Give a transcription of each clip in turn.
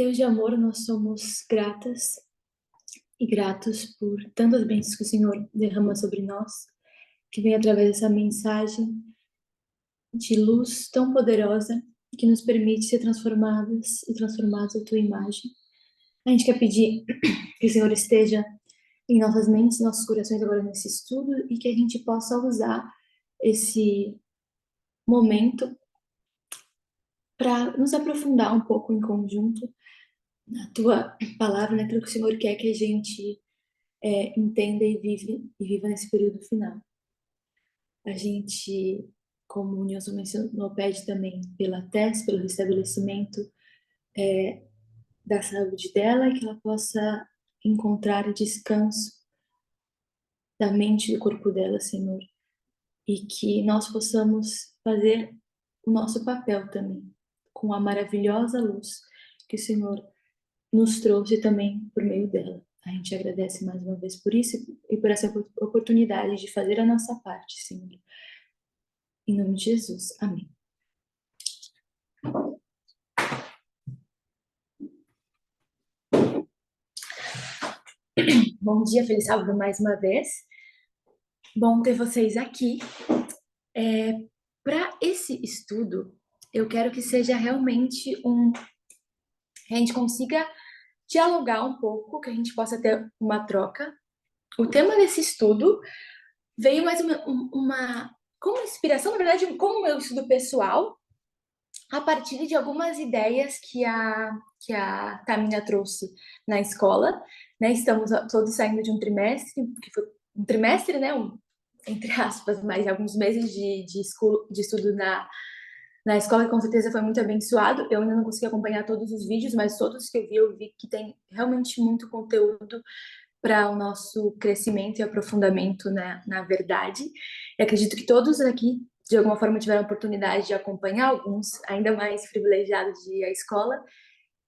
Deus de amor, nós somos gratas e gratos por tantas bênçãos que o Senhor derrama sobre nós, que vem através dessa mensagem de luz tão poderosa que nos permite ser transformadas e transformados à tua imagem. A gente quer pedir que o Senhor esteja em nossas mentes, nossos corações agora nesse estudo e que a gente possa usar esse momento para nos aprofundar um pouco em conjunto na tua palavra, naquilo que o Senhor quer que a gente entenda e viva nesse período final. A gente, como o Nilson mencionou, pede também pela Tess, pelo restabelecimento da saúde dela e que ela possa encontrar descanso da mente e do corpo dela, Senhor, e que nós possamos fazer o nosso papel também, com a maravilhosa luz que o Senhor nos trouxe também por meio dela. A gente agradece mais uma vez por isso e por essa oportunidade de fazer a nossa parte, Senhor. Em nome de Jesus. Amém. Bom dia, feliz sábado mais uma vez. Bom ter vocês aqui. Para esse estudo, eu quero que seja realmente que a gente consiga dialogar um pouco, que a gente possa ter uma troca. O tema desse estudo veio mais como inspiração, na verdade, como meu estudo pessoal, a partir de algumas ideias que a Tamina trouxe na escola, né? Estamos todos saindo de um trimestre, que foi um trimestre, né? Entre aspas, mais alguns meses de estudo na escola, que com certeza foi muito abençoado. Eu ainda não consegui acompanhar todos os vídeos, mas todos que eu vi que tem realmente muito conteúdo para o nosso crescimento e aprofundamento na verdade. E acredito que todos aqui, de alguma forma, tiveram a oportunidade de acompanhar, alguns ainda mais privilegiados de ir à escola,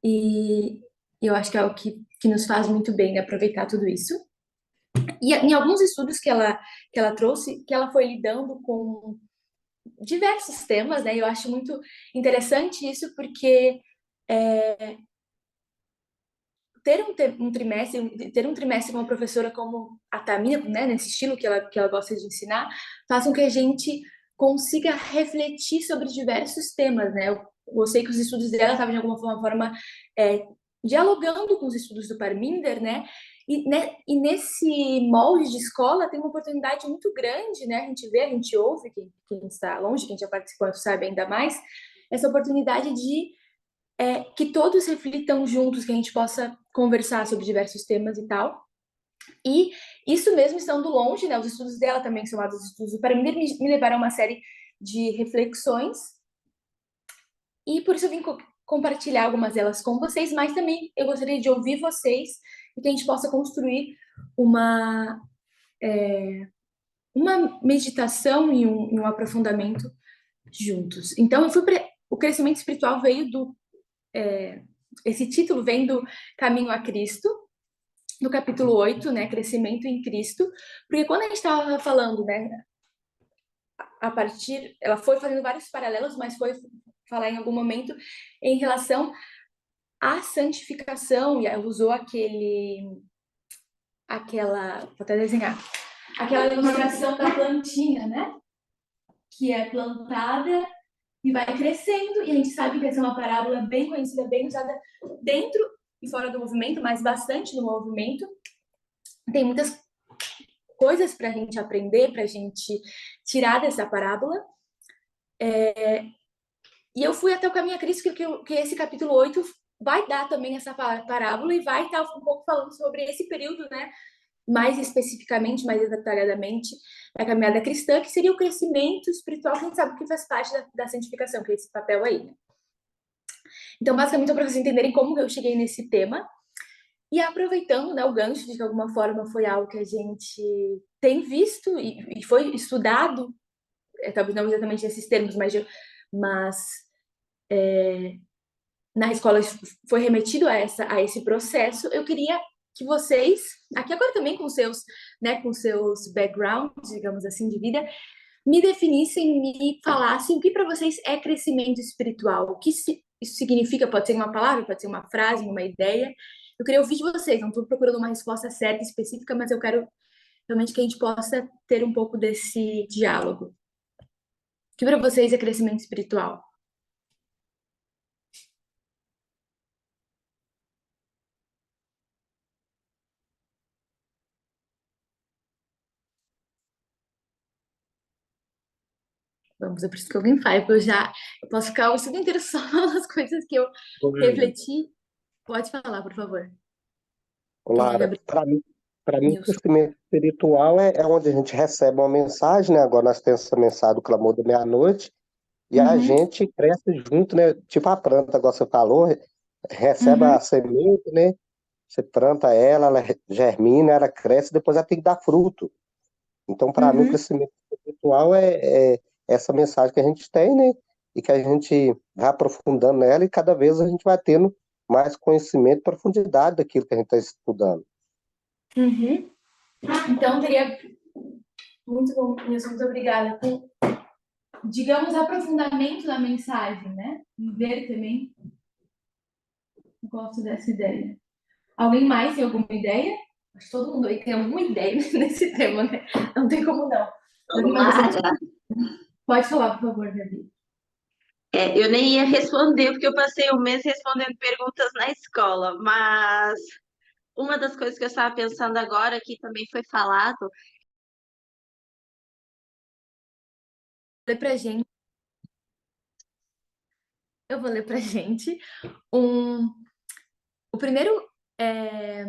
e eu acho que é algo que nos faz muito bem, né, aproveitar tudo isso. E em alguns estudos que ela trouxe, que ela foi lidando com diversos temas, né, eu acho muito interessante isso, porque ter um trimestre com uma professora como a Tamina, né, nesse estilo que ela gosta de ensinar, faz com que a gente consiga refletir sobre diversos temas, né? Eu gostei que os estudos dela estavam de alguma forma dialogando com os estudos do Parminder, né? E nesse molde de escola tem uma oportunidade muito grande, né? A gente vê, a gente ouve, quem está longe, quem já participou sabe ainda mais, essa oportunidade de que todos reflitam juntos, que a gente possa conversar sobre diversos temas e tal. E isso mesmo estando longe, né? Os estudos dela também, somados aos estudos do Paraminder, me levaram a uma série de reflexões. E por isso eu vim compartilhar algumas delas com vocês, mas também eu gostaria de ouvir vocês e que a gente possa construir uma meditação e um aprofundamento juntos. Então, o crescimento espiritual veio esse título vem do Caminho a Cristo, no capítulo 8, né, Crescimento em Cristo, porque quando a gente estava falando, né, ela foi fazendo vários paralelos, mas foi falar em algum momento em relação à santificação, e ela usou vou até desenhar, aquela ilustração da plantinha, né, que é plantada e vai crescendo, e a gente sabe que essa é uma parábola bem conhecida, bem usada dentro e fora do movimento, mas bastante no movimento. Tem muitas coisas para a gente aprender, para a gente tirar dessa parábola. E eu fui até o Caminho a Cristo, que esse capítulo 8 vai dar também essa parábola e vai estar um pouco falando sobre esse período, né? Mais especificamente, mais detalhadamente, da caminhada cristã, que seria o crescimento espiritual, que a gente sabe que faz parte da santificação, que é esse papel aí, né? Então, basicamente, para vocês entenderem como eu cheguei nesse tema, e aproveitando, né, o gancho de que, de alguma forma, foi algo que a gente tem visto e foi estudado, talvez não exatamente nesses termos, mas na escola foi remetido a esse processo, eu queria que vocês, aqui agora também com seus backgrounds, digamos assim, de vida, me definissem, me falassem o que para vocês é crescimento espiritual, isso significa, pode ser uma palavra, pode ser uma frase, uma ideia. Eu queria ouvir de vocês, não estou procurando uma resposta certa, específica, mas eu quero realmente que a gente possa ter um pouco desse diálogo. O que para vocês é crescimento espiritual? Vamos, eu preciso que alguém fale, porque eu posso ficar o estudo inteiro só nas coisas que eu Oi, refleti. Pode falar, por favor. Quem é Lara, Gabriel para mim, o Nilson? crescimento espiritual é onde a gente recebe uma mensagem, né? Agora nós temos essa mensagem do clamor da meia-noite, e a Uhum, gente cresce junto, né? Tipo a planta, agora você falou, recebe a uhum, semente, né? Você planta ela, ela germina, ela cresce, depois ela tem que dar fruto. Então, para mim, o uhum, crescimento espiritual é essa mensagem que a gente tem, né? E que a gente vai aprofundando nela e cada vez a gente vai tendo mais conhecimento e profundidade daquilo que a gente está estudando. uhum. Então, teria muito bom, Nilson, muito obrigada. Com, digamos, aprofundamento da mensagem, né? Ver também, gosto dessa ideia. Alguém mais tem alguma ideia? Acho que todo mundo aí tem alguma ideia nesse tema, né? Não tem como não. Alguém mais gostaria Lara, Pode falar, por favor, Gabi. eu nem ia responder, porque eu passei um mês respondendo perguntas na escola, mas uma das coisas que eu estava pensando agora, que também foi falado, Lê pra gente, eu vou ler pra gente um, o primeiro é,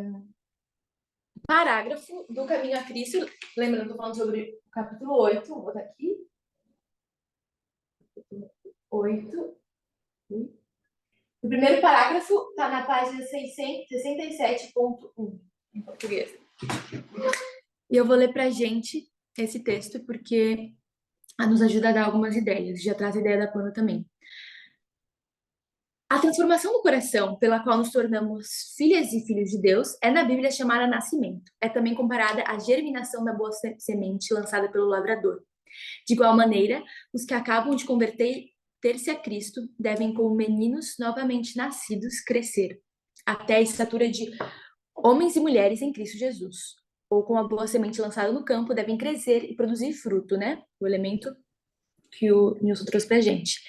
parágrafo do Caminho a Cristo. Lembrando, estou falando sobre o capítulo 8, vou botar aqui. 8. O primeiro parágrafo está na página 667.1, em português. E eu vou ler pra gente esse texto, porque nos ajuda a dar algumas ideias. Já traz a ideia da Pano também. A transformação do coração, pela qual nos tornamos filhas e filhos de Deus, é na Bíblia chamada nascimento. É também comparada à germinação da boa semente lançada pelo lavrador. De igual maneira, os que acabam de converter-se a Cristo devem, como meninos novamente nascidos, crescer até a estatura de homens e mulheres em Cristo Jesus. Ou com a boa semente lançada no campo, devem crescer e produzir fruto, né? O elemento que o Nilson trouxe para a gente.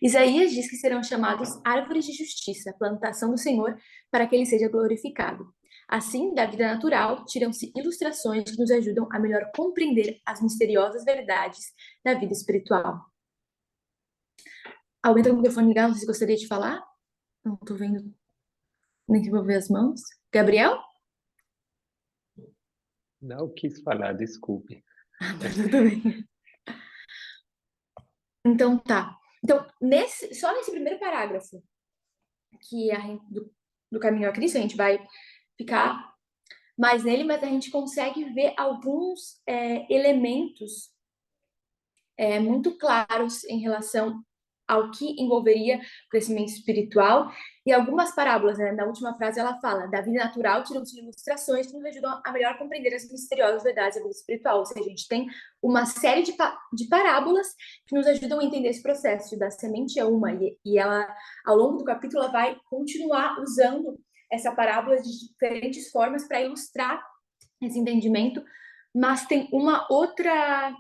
Isaías diz que serão chamados árvores de justiça, plantação do Senhor, para que ele seja glorificado. Assim, da vida natural, tiram-se ilustrações que nos ajudam a melhor compreender as misteriosas verdades da vida espiritual. Alguém está com o microfone ligado? Você gostaria de falar? Não estou vendo nem que vou ver as mãos. Gabriel? Não quis falar, desculpe. Tudo bem. Então tá. Então, só nesse primeiro parágrafo, que do Caminho a Cristo, a gente vai ficar mais nele, mas a gente consegue ver alguns elementos muito claros em relação ao que envolveria o crescimento espiritual e algumas parábolas, né? Na última frase ela fala, da vida natural tiram-se ilustrações que nos ajudam a melhor compreender as misteriosas verdades da vida espiritual, ou seja, a gente tem uma série de parábolas que nos ajudam a entender esse processo, da semente é uma, e ela, ao longo do capítulo, ela vai continuar usando essa parábola de diferentes formas para ilustrar esse entendimento, mas tem uma outra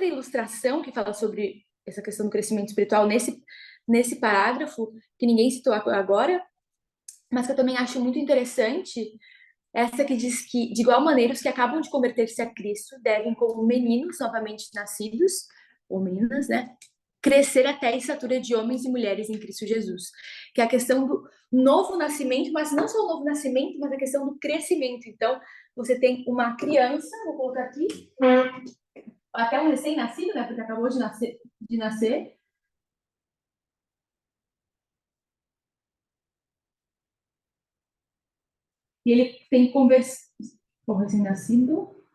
ilustração que fala sobre essa questão do crescimento espiritual nesse parágrafo, que ninguém citou agora, mas que eu também acho muito interessante, essa que diz que, de igual maneira, os que acabam de converter-se a Cristo devem, como meninos novamente nascidos, ou meninas, né, crescer até a estatura de homens e mulheres em Cristo Jesus. Que é a questão do novo nascimento, mas não só o novo nascimento, mas a questão do crescimento. Então, você tem uma criança, vou colocar aqui, até um recém-nascido, né? Porque acabou de nascer. E ele tem que conversar. O recém-nascido,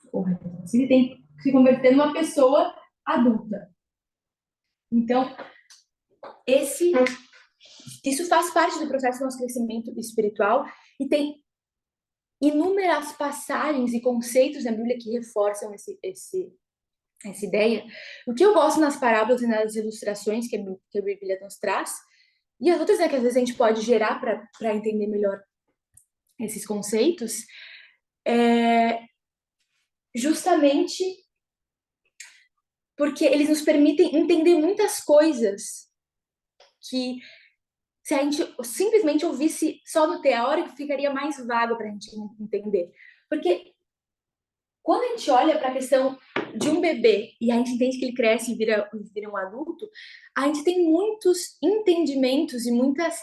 ele tem que se converter numa pessoa adulta. Então, isso faz parte do processo do nosso crescimento espiritual e tem inúmeras passagens e conceitos na Bíblia que reforçam essa ideia. O que eu gosto nas parábolas e nas ilustrações que a Bíblia nos traz E as outras, né, que às vezes a gente pode gerar para entender melhor esses conceitos, é justamente porque eles nos permitem entender muitas coisas que, se a gente simplesmente ouvisse só no teórico, ficaria mais vago para a gente entender. Porque quando a gente olha para a questão de um bebê e a gente entende que ele cresce e vira um adulto, a gente tem muitos entendimentos e muitas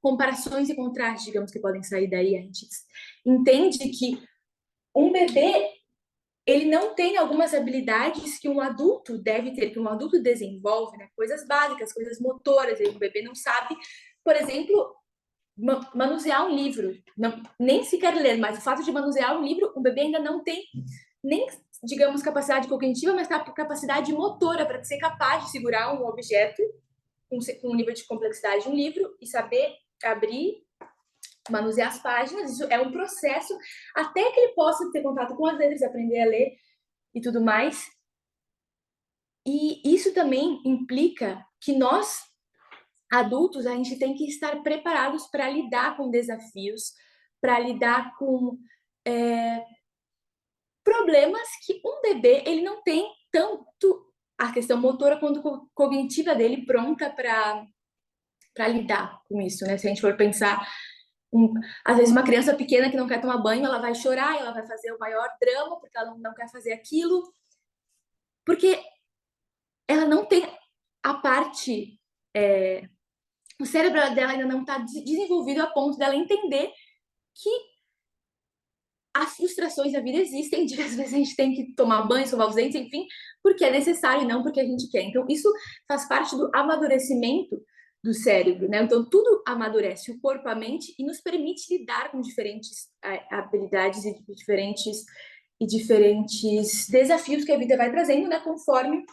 comparações e contrastes, digamos, que podem sair daí. A gente entende que um bebê, ele não tem algumas habilidades que um adulto deve ter, que um adulto desenvolve, né? Coisas básicas, coisas motoras. E um bebê não sabe, por exemplo, manusear um livro, não, nem sequer ler, mas o fato de manusear um livro, um bebê ainda não tem nem, digamos, capacidade cognitiva, mas capacidade motora para ser capaz de segurar um objeto com um nível de complexidade de um livro e saber abrir, manusear as páginas. Isso é um processo até que ele possa ter contato com as letras, aprender a ler e tudo mais. E isso também implica que nós, adultos, a gente tem que estar preparados para lidar com desafios, para lidar com problemas que um bebê, ele não tem tanto a questão motora quanto cognitiva dele pronta para lidar com isso, né? Se a gente for pensar, às vezes uma criança pequena que não quer tomar banho, ela vai chorar, ela vai fazer o maior drama porque ela não quer fazer aquilo, porque ela não tem a parte... o cérebro dela ainda não está desenvolvido a ponto dela entender que as frustrações da vida existem, de às vezes a gente tem que tomar banho, escovar os dentes, enfim, porque é necessário e não porque a gente quer. Então, isso faz parte do amadurecimento do cérebro, né? Então, tudo amadurece, o corpo, a mente, e nos permite lidar com diferentes habilidades e diferentes desafios que a vida vai trazendo, né? Conforme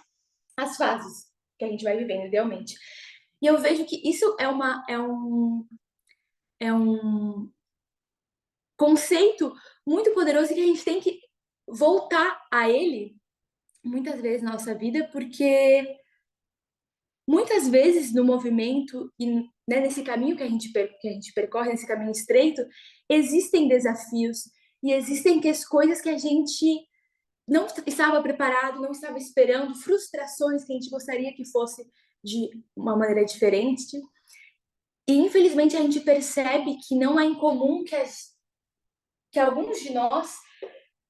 as fases que a gente vai vivendo, idealmente. E eu vejo que isso é um conceito muito poderoso e que a gente tem que voltar a ele muitas vezes na nossa vida, porque muitas vezes no movimento e, né, nesse caminho que a gente percorre, nesse caminho estreito, existem desafios e existem coisas que a gente não estava preparado, não estava esperando, frustrações que a gente gostaria que fosse de uma maneira diferente. E infelizmente a gente percebe que não é incomum que alguns de nós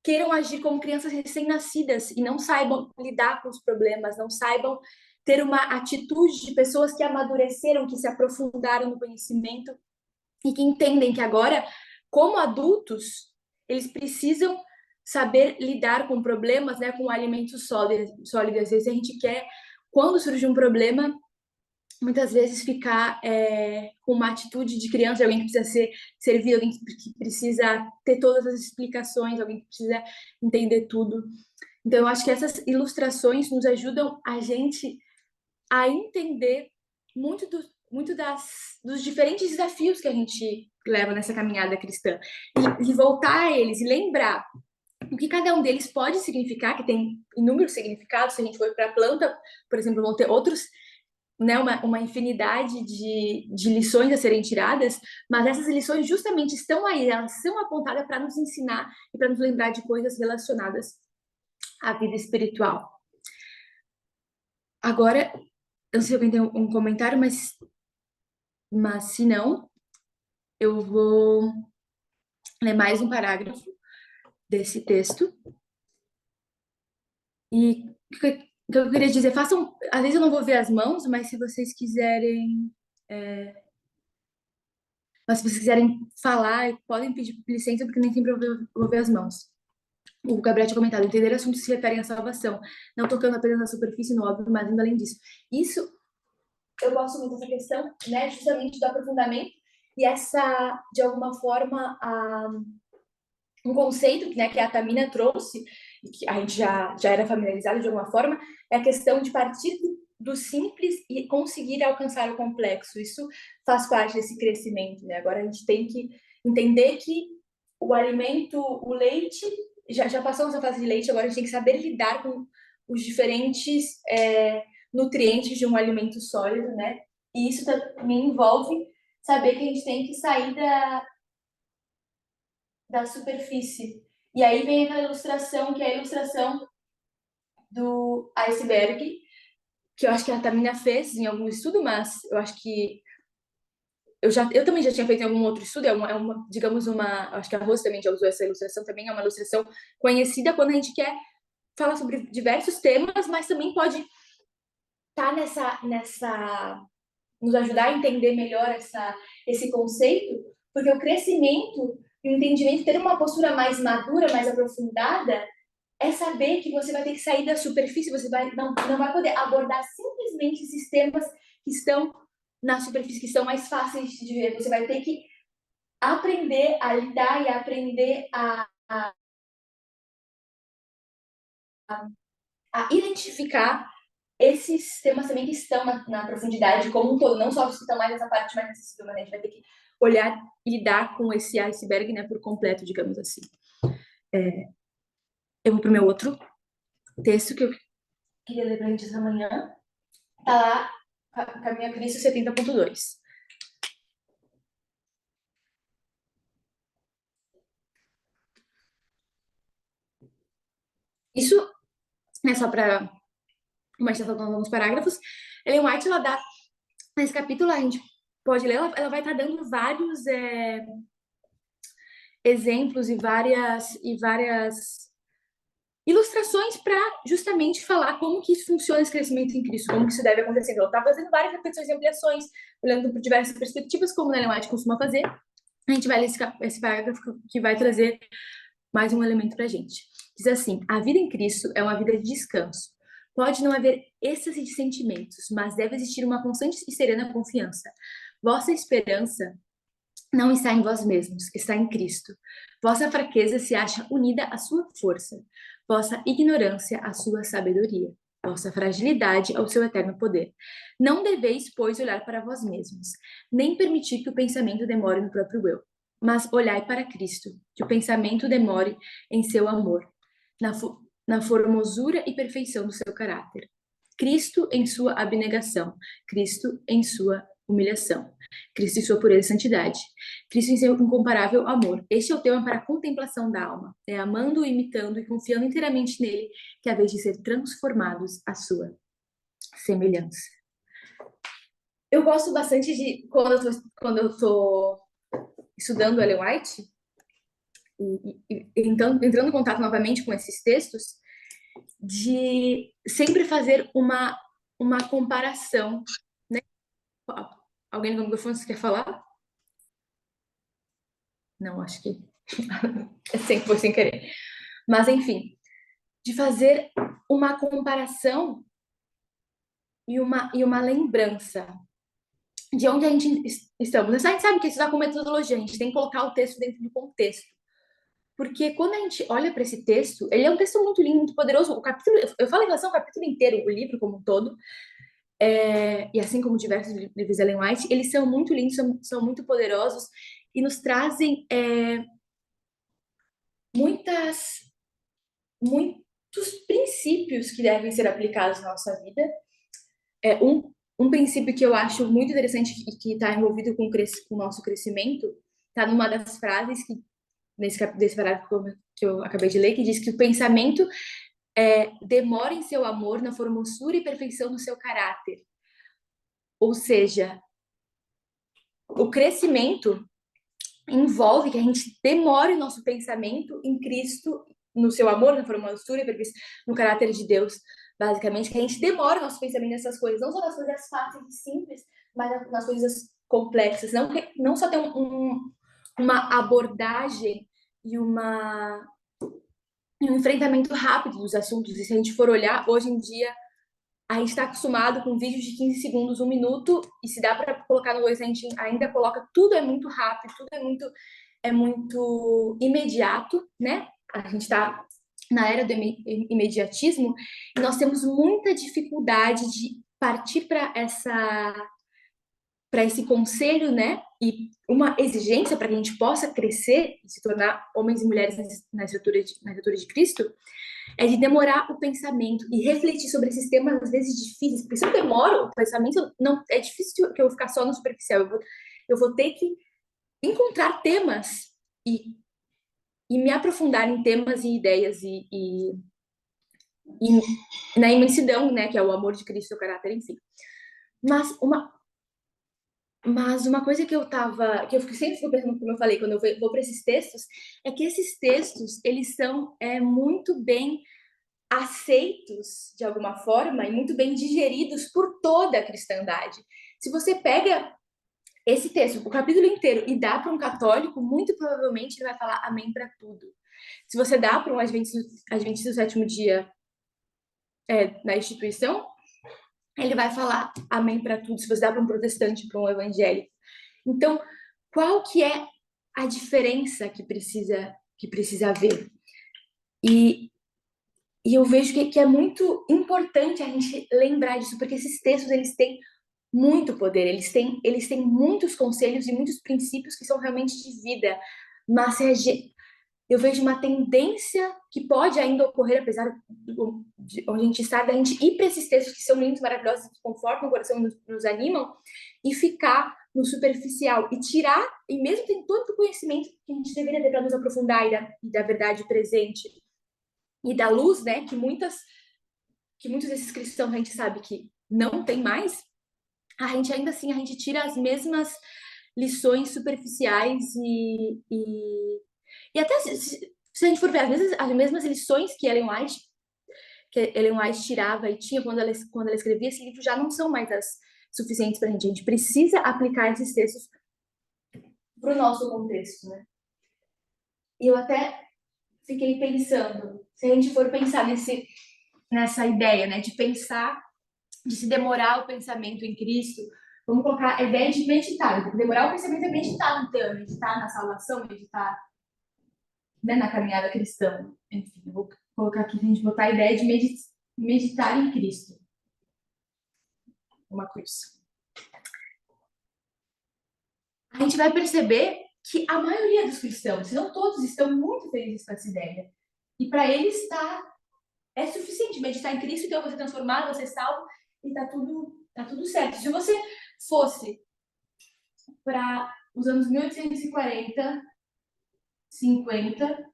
queiram agir como crianças recém-nascidas e não saibam lidar com os problemas, não saibam ter uma atitude de pessoas que amadureceram, que se aprofundaram no conhecimento e que entendem que agora, como adultos, eles precisam saber lidar com problemas, né, com alimentos sólidos. Às vezes a gente quer, quando surge um problema, muitas vezes ficar com uma atitude de criança, alguém que precisa ser servido, alguém que precisa ter todas as explicações, alguém que precisa entender tudo. Então, eu acho que essas ilustrações nos ajudam a gente a entender muito dos diferentes desafios que a gente leva nessa caminhada cristã. E voltar a eles e lembrar o que cada um deles pode significar, que tem inúmeros significados. Se a gente for para a planta, por exemplo, vão ter outros, né, uma infinidade de lições a serem tiradas, mas essas lições justamente estão aí, elas são apontadas para nos ensinar e para nos lembrar de coisas relacionadas à vida espiritual. Agora, eu não sei se alguém tem um comentário, mas se não, eu vou ler mais um parágrafo desse texto. E o que eu queria dizer, façam... Às vezes eu não vou ver as mãos, mas se vocês quiserem... Mas se vocês quiserem falar, podem pedir licença, porque nem sempre eu vou ver as mãos. O Gabriel tinha comentado, entender assuntos que se referem à salvação, não tocando apenas na superfície, no óbvio, mas indo além disso. Isso, eu gosto muito dessa questão, né, justamente do aprofundamento, e essa, de alguma forma, um conceito, né, que a Tamina trouxe, e que a gente já era familiarizado de alguma forma, é a questão de partir do simples e conseguir alcançar o complexo. Isso faz parte desse crescimento, né? Agora a gente tem que entender que o alimento, o leite, já passamos a fase de leite, agora a gente tem que saber lidar com os diferentes nutrientes de um alimento sólido, né? E isso também envolve saber que a gente tem que sair da superfície. E aí vem aquela ilustração, que é a ilustração do iceberg, que eu acho que a Tamina fez em algum estudo, mas eu acho que eu também já tinha feito em algum outro estudo, digamos, acho que a Rose também já usou essa ilustração, também é uma ilustração conhecida quando a gente quer falar sobre diversos temas, mas também pode estar nos ajudar a entender melhor esse conceito, porque o crescimento e o entendimento, ter uma postura mais madura, mais aprofundada, é saber que você vai ter que sair da superfície, você não vai poder abordar simplesmente esses temas que estão na superfície, que são mais fáceis de ver. Você vai ter que aprender a lidar e aprender a identificar esses temas também que estão na profundidade como um todo, não só os que estão mais nessa parte mais acessível, mas a gente vai ter que olhar e lidar com esse iceberg, né, por completo, digamos assim. Eu vou para o meu outro texto que eu queria ler para a gente essa manhã. Tá lá, Caminho a Cristo 70.2. Isso é só para uma já faltando alguns parágrafos. Ellen White, ela dá, nesse capítulo, a gente pode ler, ela vai estar dando vários exemplos e várias ilustrações para justamente falar como que isso funciona, esse crescimento em Cristo, como que isso deve acontecer. Então, ela está fazendo várias repetições e ampliações, olhando por diversas perspectivas, como a Ellen White costuma fazer. A gente vai ler esse parágrafo que vai trazer mais um elemento para a gente. Diz assim: a vida em Cristo é uma vida de descanso. Pode não haver êxtase de sentimentos, mas deve existir uma constante e serena confiança. Vossa esperança não está em vós mesmos, está em Cristo. Vossa fraqueza se acha unida à sua força. Vossa ignorância à sua sabedoria. Vossa fragilidade ao seu eterno poder. Não deveis, pois, olhar para vós mesmos, nem permitir que o pensamento demore no próprio eu, mas olhai para Cristo, que o pensamento demore em seu amor, na formosura e perfeição do seu caráter. Cristo em sua abnegação, Cristo em sua humilhação, Cristo em sua pureza e santidade, Cristo em seu incomparável amor. Este é o tema para a contemplação da alma. É amando, imitando e confiando inteiramente nele que é a vez de ser transformados à sua semelhança. Eu gosto bastante de, quando eu tô estudando Ellen White, então, entrando em contato novamente com esses textos, de sempre fazer uma comparação, né? Alguém no microfone quer falar? Não, acho que foi sem querer. Mas, enfim, de fazer uma comparação e uma lembrança de onde a gente estamos. A gente sabe que estudar com metodologia, a gente tem que colocar o texto dentro do contexto. Porque quando a gente olha para esse texto, ele é um texto muito lindo, muito poderoso. O capítulo, eu falo em relação ao capítulo inteiro, o livro como um todo, e assim como diversos livros de Ellen White, eles são muito lindos, são muito poderosos e nos trazem muitos princípios que devem ser aplicados na nossa vida. Um princípio que eu acho muito interessante e que está envolvido com o nosso crescimento está numa das frases que desse parágrafo que eu acabei de ler, que diz que o pensamento demora em seu amor na formosura e perfeição do seu caráter. Ou seja, o crescimento envolve que a gente demore o nosso pensamento em Cristo, no seu amor, na formosura e perfeição, no caráter de Deus, basicamente, que a gente demora o nosso pensamento nessas coisas, não só nas coisas fáceis e simples, mas nas coisas complexas, não só ter uma abordagem e um enfrentamento rápido dos assuntos. E se a gente for olhar, hoje em dia, a gente está acostumado com vídeos de 15 segundos, 1 minuto, e se dá para colocar no Voice, a gente ainda coloca, tudo é muito rápido, tudo é muito imediato, né? A gente está na era do imediatismo, e nós temos muita dificuldade de partir para esse conselho, né? E uma exigência para que a gente possa crescer e se tornar homens e mulheres na estrutura de Cristo, é de demorar o pensamento e refletir sobre esses temas, às vezes, difíceis, porque se eu demoro o pensamento, não, é difícil que eu ficar só no superficial, eu vou ter que encontrar temas e me aprofundar em temas e ideias e na imensidão, né, que é o amor de Cristo, o caráter, enfim. Mas uma coisa que eu sempre fico pensando, como eu falei, quando eu vou para esses textos, é que esses textos, eles são muito bem aceitos, de alguma forma, e muito bem digeridos por toda a cristandade. Se você pega esse texto, o capítulo inteiro, e dá para um católico, muito provavelmente ele vai falar amém para tudo. Se você dá para um adventista do sétimo dia na instituição, ele vai falar amém para tudo. Se você dá para um protestante, para um evangélico. Então, qual que é a diferença que precisa haver? E eu vejo que é muito importante a gente lembrar disso, porque esses textos, eles têm muito poder, eles têm muitos conselhos e muitos princípios que são realmente de vida, mas eu vejo uma tendência que pode ainda ocorrer, apesar de onde a gente está, da gente ir para esses textos que são lindos, maravilhosos, que confortam o coração, nos animam, e ficar no superficial, e tirar, e mesmo tem todo o conhecimento que a gente deveria ter para nos aprofundar, e da verdade presente, e da luz, né, que muitos desses cristãos a gente sabe que não tem mais, a gente ainda assim, a gente tira as mesmas lições superficiais e até se a gente for ver, às vezes, as mesmas lições que Ellen White tirava e tinha quando ela escrevia esse livro já não são mais as suficientes para a gente. A gente precisa aplicar esses textos para o nosso contexto, né? E eu até fiquei pensando, se a gente for pensar nessa ideia, né, de pensar, de se demorar o pensamento em Cristo, vamos colocar a ideia de meditar. Demorar o pensamento é meditar no tema, meditar na salvação, meditar, né, na caminhada cristã. Enfim, eu vou colocar aqui, a gente botar a ideia de meditar em Cristo. Uma cruz. A gente vai perceber que a maioria dos cristãos, se não todos, estão muito felizes com essa ideia. E para eles é suficiente meditar em Cristo, então você é transformado, você é salvo, e tá tudo certo. Se você fosse para os anos 1840, 50,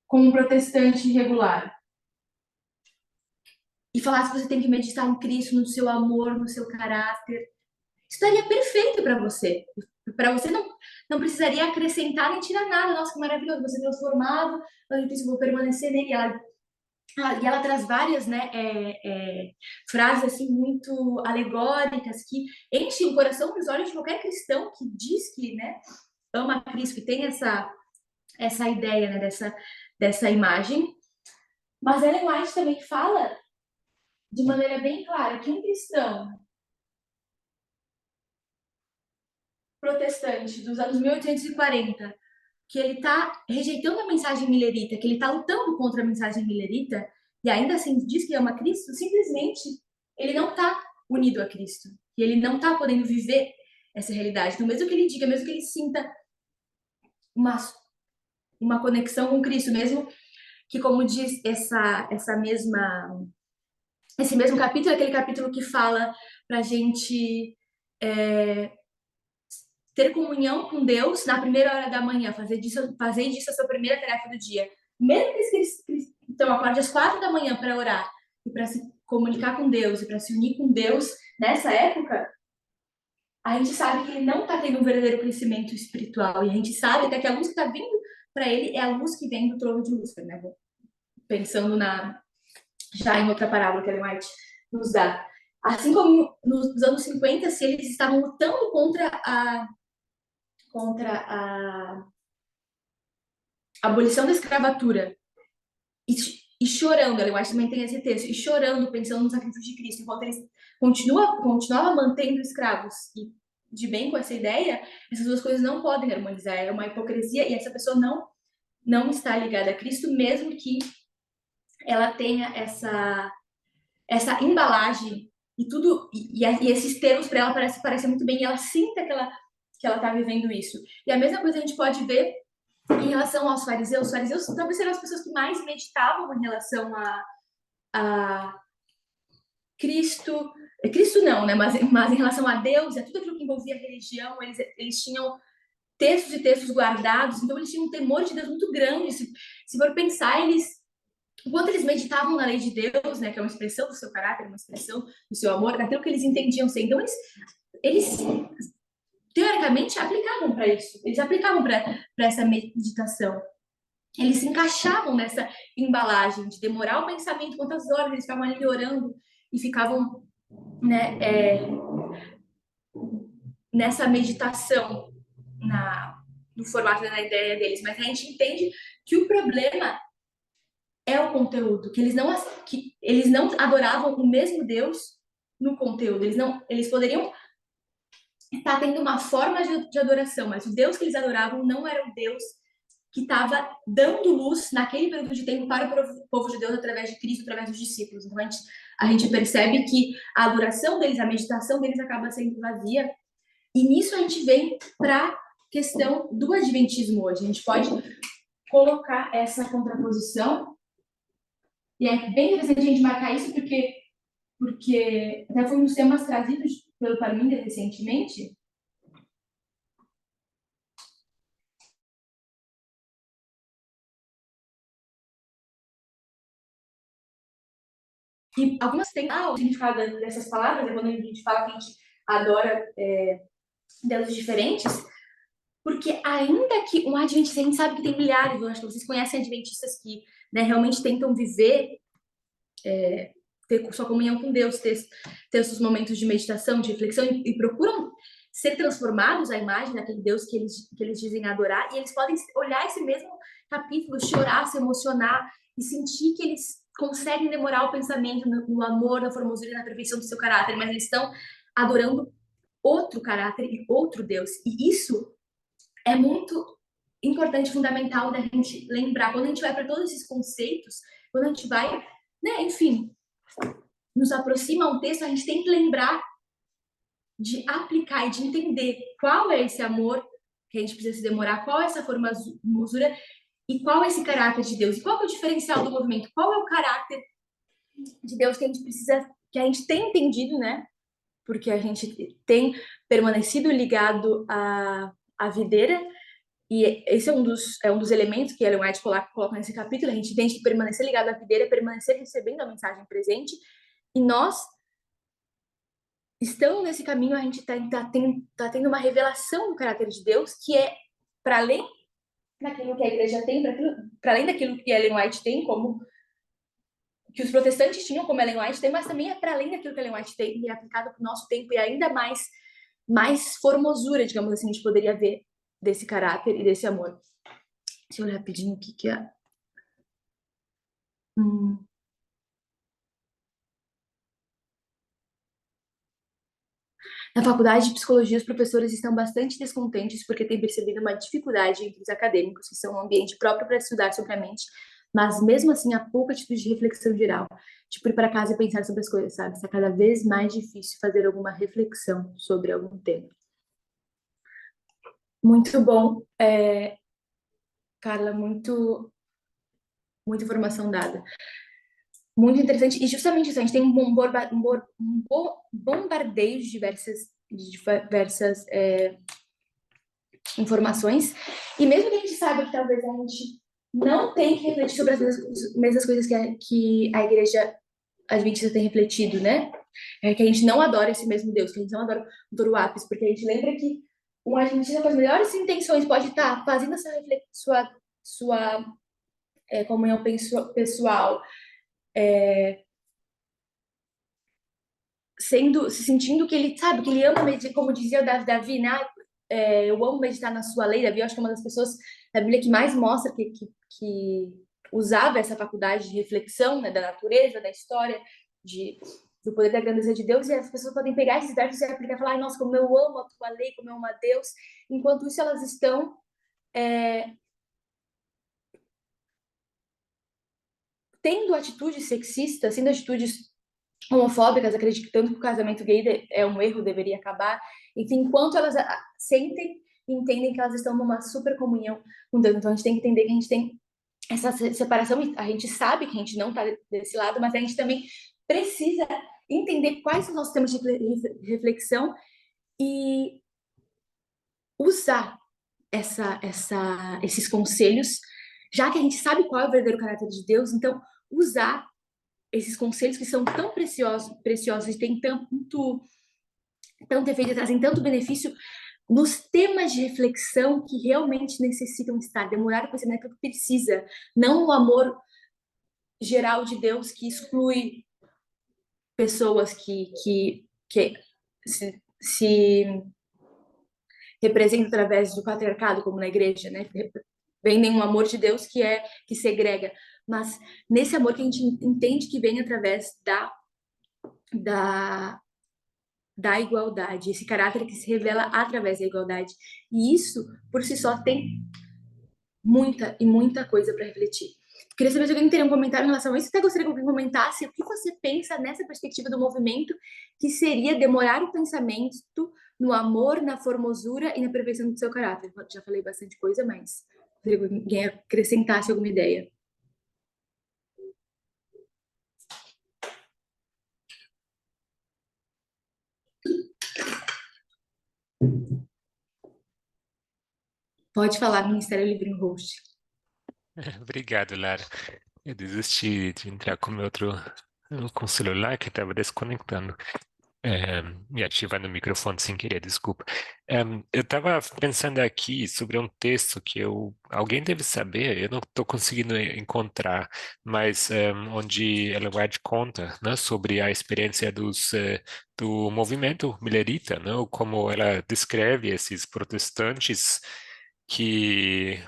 como um protestante regular, e falasse que você tem que meditar em Cristo, no seu amor, no seu caráter, estaria perfeito para você. Para você não precisaria acrescentar nem tirar nada. Nossa, que maravilhoso, você é transformado, eu vou permanecer nele. E ela traz várias, né, frases assim, muito alegóricas que enchem o coração e os olhos de qualquer cristão que diz que, né, ama Cristo, que tem essa ideia, né, dessa imagem. Mas Ellen White também fala de maneira bem clara que um cristão protestante dos anos 1840, que ele está rejeitando a mensagem millerita, que ele está lutando contra a mensagem millerita, e ainda assim diz que ama Cristo, simplesmente ele não está unido a Cristo. E ele não está podendo viver essa realidade. Então, mesmo que ele diga, mesmo que ele sinta uma conexão com Cristo, mesmo que, como diz esse mesmo capítulo, é aquele capítulo que fala para a gente ter comunhão com Deus na primeira hora da manhã, fazer disso a sua primeira tarefa do dia. Mesmo que eles então acorde às 4 da manhã para orar e para se comunicar com Deus e para se unir com Deus nessa época, a gente sabe que ele não está tendo um verdadeiro crescimento espiritual, e a gente sabe até que a luz que está vindo para ele é a luz que vem do trono de Lúcifer, né? Pensando já em outra parábola que Ellen White nos dá. Assim como nos anos 50, se eles estavam lutando contra a abolição da escravatura e chorando, Ellen White também tem esse texto, e chorando, pensando no sacrifício de Cristo, enquanto eles continuavam mantendo escravos e de bem com essa ideia, essas duas coisas não podem harmonizar, é uma hipocrisia, e essa pessoa não está ligada a Cristo, mesmo que ela tenha essa embalagem e tudo, e esses termos para ela parecem muito bem, e ela sinta que ela está vivendo isso. E a mesma coisa a gente pode ver Em relação aos fariseus talvez seriam as pessoas que mais meditavam em relação a Cristo. Cristo não, né? Mas em relação a Deus, tudo aquilo que envolvia a religião, eles tinham textos e textos guardados, então eles tinham um temor de Deus muito grande. Se for pensar, enquanto eles meditavam na lei de Deus, né, que é uma expressão do seu caráter, uma expressão do seu amor, daquilo que eles entendiam ser. Então eles teoricamente aplicavam para isso, eles aplicavam para essa meditação. Eles se encaixavam nessa embalagem de demorar o pensamento, quantas horas eles ficavam ali orando e ficavam, né, nessa meditação, no formato, da ideia deles. Mas a gente entende que o problema é o conteúdo, que eles não adoravam o mesmo Deus no conteúdo. Eles poderiam estar tendo uma forma de adoração, mas o Deus que eles adoravam não era o Deus que estava dando luz naquele período de tempo para o povo de Deus através de Cristo, através dos discípulos. Então a gente percebe que a adoração deles, a meditação deles acaba sendo vazia. E nisso a gente vem para a questão do adventismo hoje. A gente pode colocar essa contraposição. E é bem interessante a gente marcar isso, porque até foi um dos temas trazidos pelo Parminder recentemente. E algumas têm o significado dessas palavras, quando a gente fala que a gente adora deuses diferentes, porque ainda que um adventista, a gente sabe que tem milhares, eu acho que vocês conhecem adventistas que, né, realmente tentam viver, ter sua comunhão com Deus, ter seus momentos de meditação, de reflexão, e procuram ser transformados à imagem daquele Deus que eles dizem adorar, e eles podem olhar esse mesmo capítulo, chorar, se emocionar, e sentir que eles conseguem demorar o pensamento no amor, na formosura e na perfeição do seu caráter, mas eles estão adorando outro caráter e outro Deus. E isso é muito importante, fundamental da gente lembrar. Quando a gente vai para todos esses conceitos, quando a gente vai, né, enfim, nos aproxima a um texto, a gente tem que lembrar de aplicar e de entender qual é esse amor que a gente precisa se demorar, qual é essa formosura e qual é esse caráter de Deus, e qual é o diferencial do movimento, qual é o caráter de Deus que a gente precisa, que a gente tem entendido, né? Porque a gente tem permanecido ligado à videira, e esse é um dos elementos que Ellen White coloca nesse capítulo. A gente tem que permanecer ligado à videira, permanecer recebendo a mensagem presente, e nós estamos nesse caminho. A gente está tendo uma revelação do caráter de Deus, que é para além daquilo que a igreja tem, para além daquilo que Ellen White tem, como que os protestantes tinham, como Ellen White tem, mas também é para além daquilo que Ellen White tem, e é aplicado para o nosso tempo, e ainda mais formosura, digamos assim, a gente poderia ver desse caráter e desse amor. Deixa eu olhar rapidinho o que é. Na faculdade de psicologia, os professores estão bastante descontentes porque têm percebido uma dificuldade entre os acadêmicos, que são um ambiente próprio para estudar sobre a mente, mas mesmo assim há pouca atitude de reflexão geral, tipo ir para casa e pensar sobre as coisas, sabe? Está cada vez mais difícil fazer alguma reflexão sobre algum tema. Muito bom, Carla, muita informação dada. Muito interessante, e justamente isso, a gente tem um bombardeio de diversas informações, e mesmo que a gente saiba que talvez a gente não tem que refletir sobre as mesmas coisas que a igreja adventista tem refletido, né? Que a gente não adora esse mesmo Deus, que a gente não adora o Touro Ápis, porque a gente lembra que um adventista com as melhores intenções pode estar fazendo essa sua comunhão pessoal, se sentindo que ele, sabe, que ele ama meditar, como dizia o Davi, né? Eu amo meditar na sua lei. Davi, eu acho que é uma das pessoas da Bíblia que mais mostra que usava essa faculdade de reflexão, né, da natureza, da história, do poder da grandeza de Deus, e as pessoas podem pegar esses versos e aplicar e falar: nossa, como eu amo a tua lei, como eu amo a Deus. Enquanto isso, elas estão tendo atitudes sexistas, tendo atitudes homofóbicas, acreditando que o casamento gay é um erro, deveria acabar. Enfim, enquanto elas sentem e entendem que elas estão numa super comunhão com Deus. Então a gente tem que entender que a gente tem essa separação, a gente sabe que a gente não está desse lado, mas a gente também precisa entender quais são os nossos temas de reflexão e usar esses conselhos, já que a gente sabe qual é o verdadeiro caráter de Deus, então usar esses conselhos que são tão preciosos e têm tanto efeito, trazem tanto benefício nos temas de reflexão que realmente necessitam estar, demorar o pensamento que precisa, não o amor geral de Deus que exclui pessoas que se representam através do patriarcado, como na igreja, né? Vendem um amor de Deus que segrega, mas nesse amor que a gente entende que vem através da igualdade, esse caráter que se revela através da igualdade. E isso, por si só, tem muita coisa para refletir. Queria saber se alguém teria um comentário em relação a isso. Até gostaria que alguém comentasse o que você pensa nessa perspectiva do movimento, que seria demorar o pensamento no amor, na formosura e na perfeição do seu caráter. Já falei bastante coisa, mas gostaria que alguém acrescentasse alguma ideia. Pode falar, Ministério Livre Host. Obrigado, Lara. Eu desisti de entrar com com o celular que estava desconectando e ativando o microfone sem querer, desculpa. Eu estava pensando aqui sobre um texto que alguém deve saber, eu não estou conseguindo encontrar, mas onde Ellen White conta, né, sobre a experiência do movimento millerita, né, como ela descreve esses protestantes que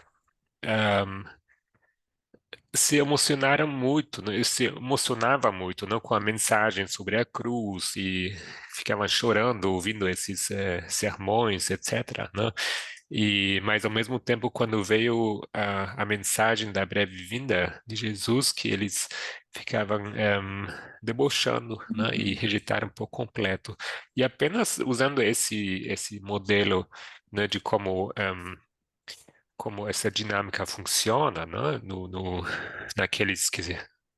se emocionaram muito, né? Se emocionava muito, né? Com a mensagem sobre a cruz e ficava chorando ouvindo esses sermões, etc., né? Mas ao mesmo tempo, quando veio a mensagem da breve vinda de Jesus, que eles ficavam debochando, né? E rejeitaram por completo. E apenas usando esse modelo, né? De como essa dinâmica funciona, né? Naqueles que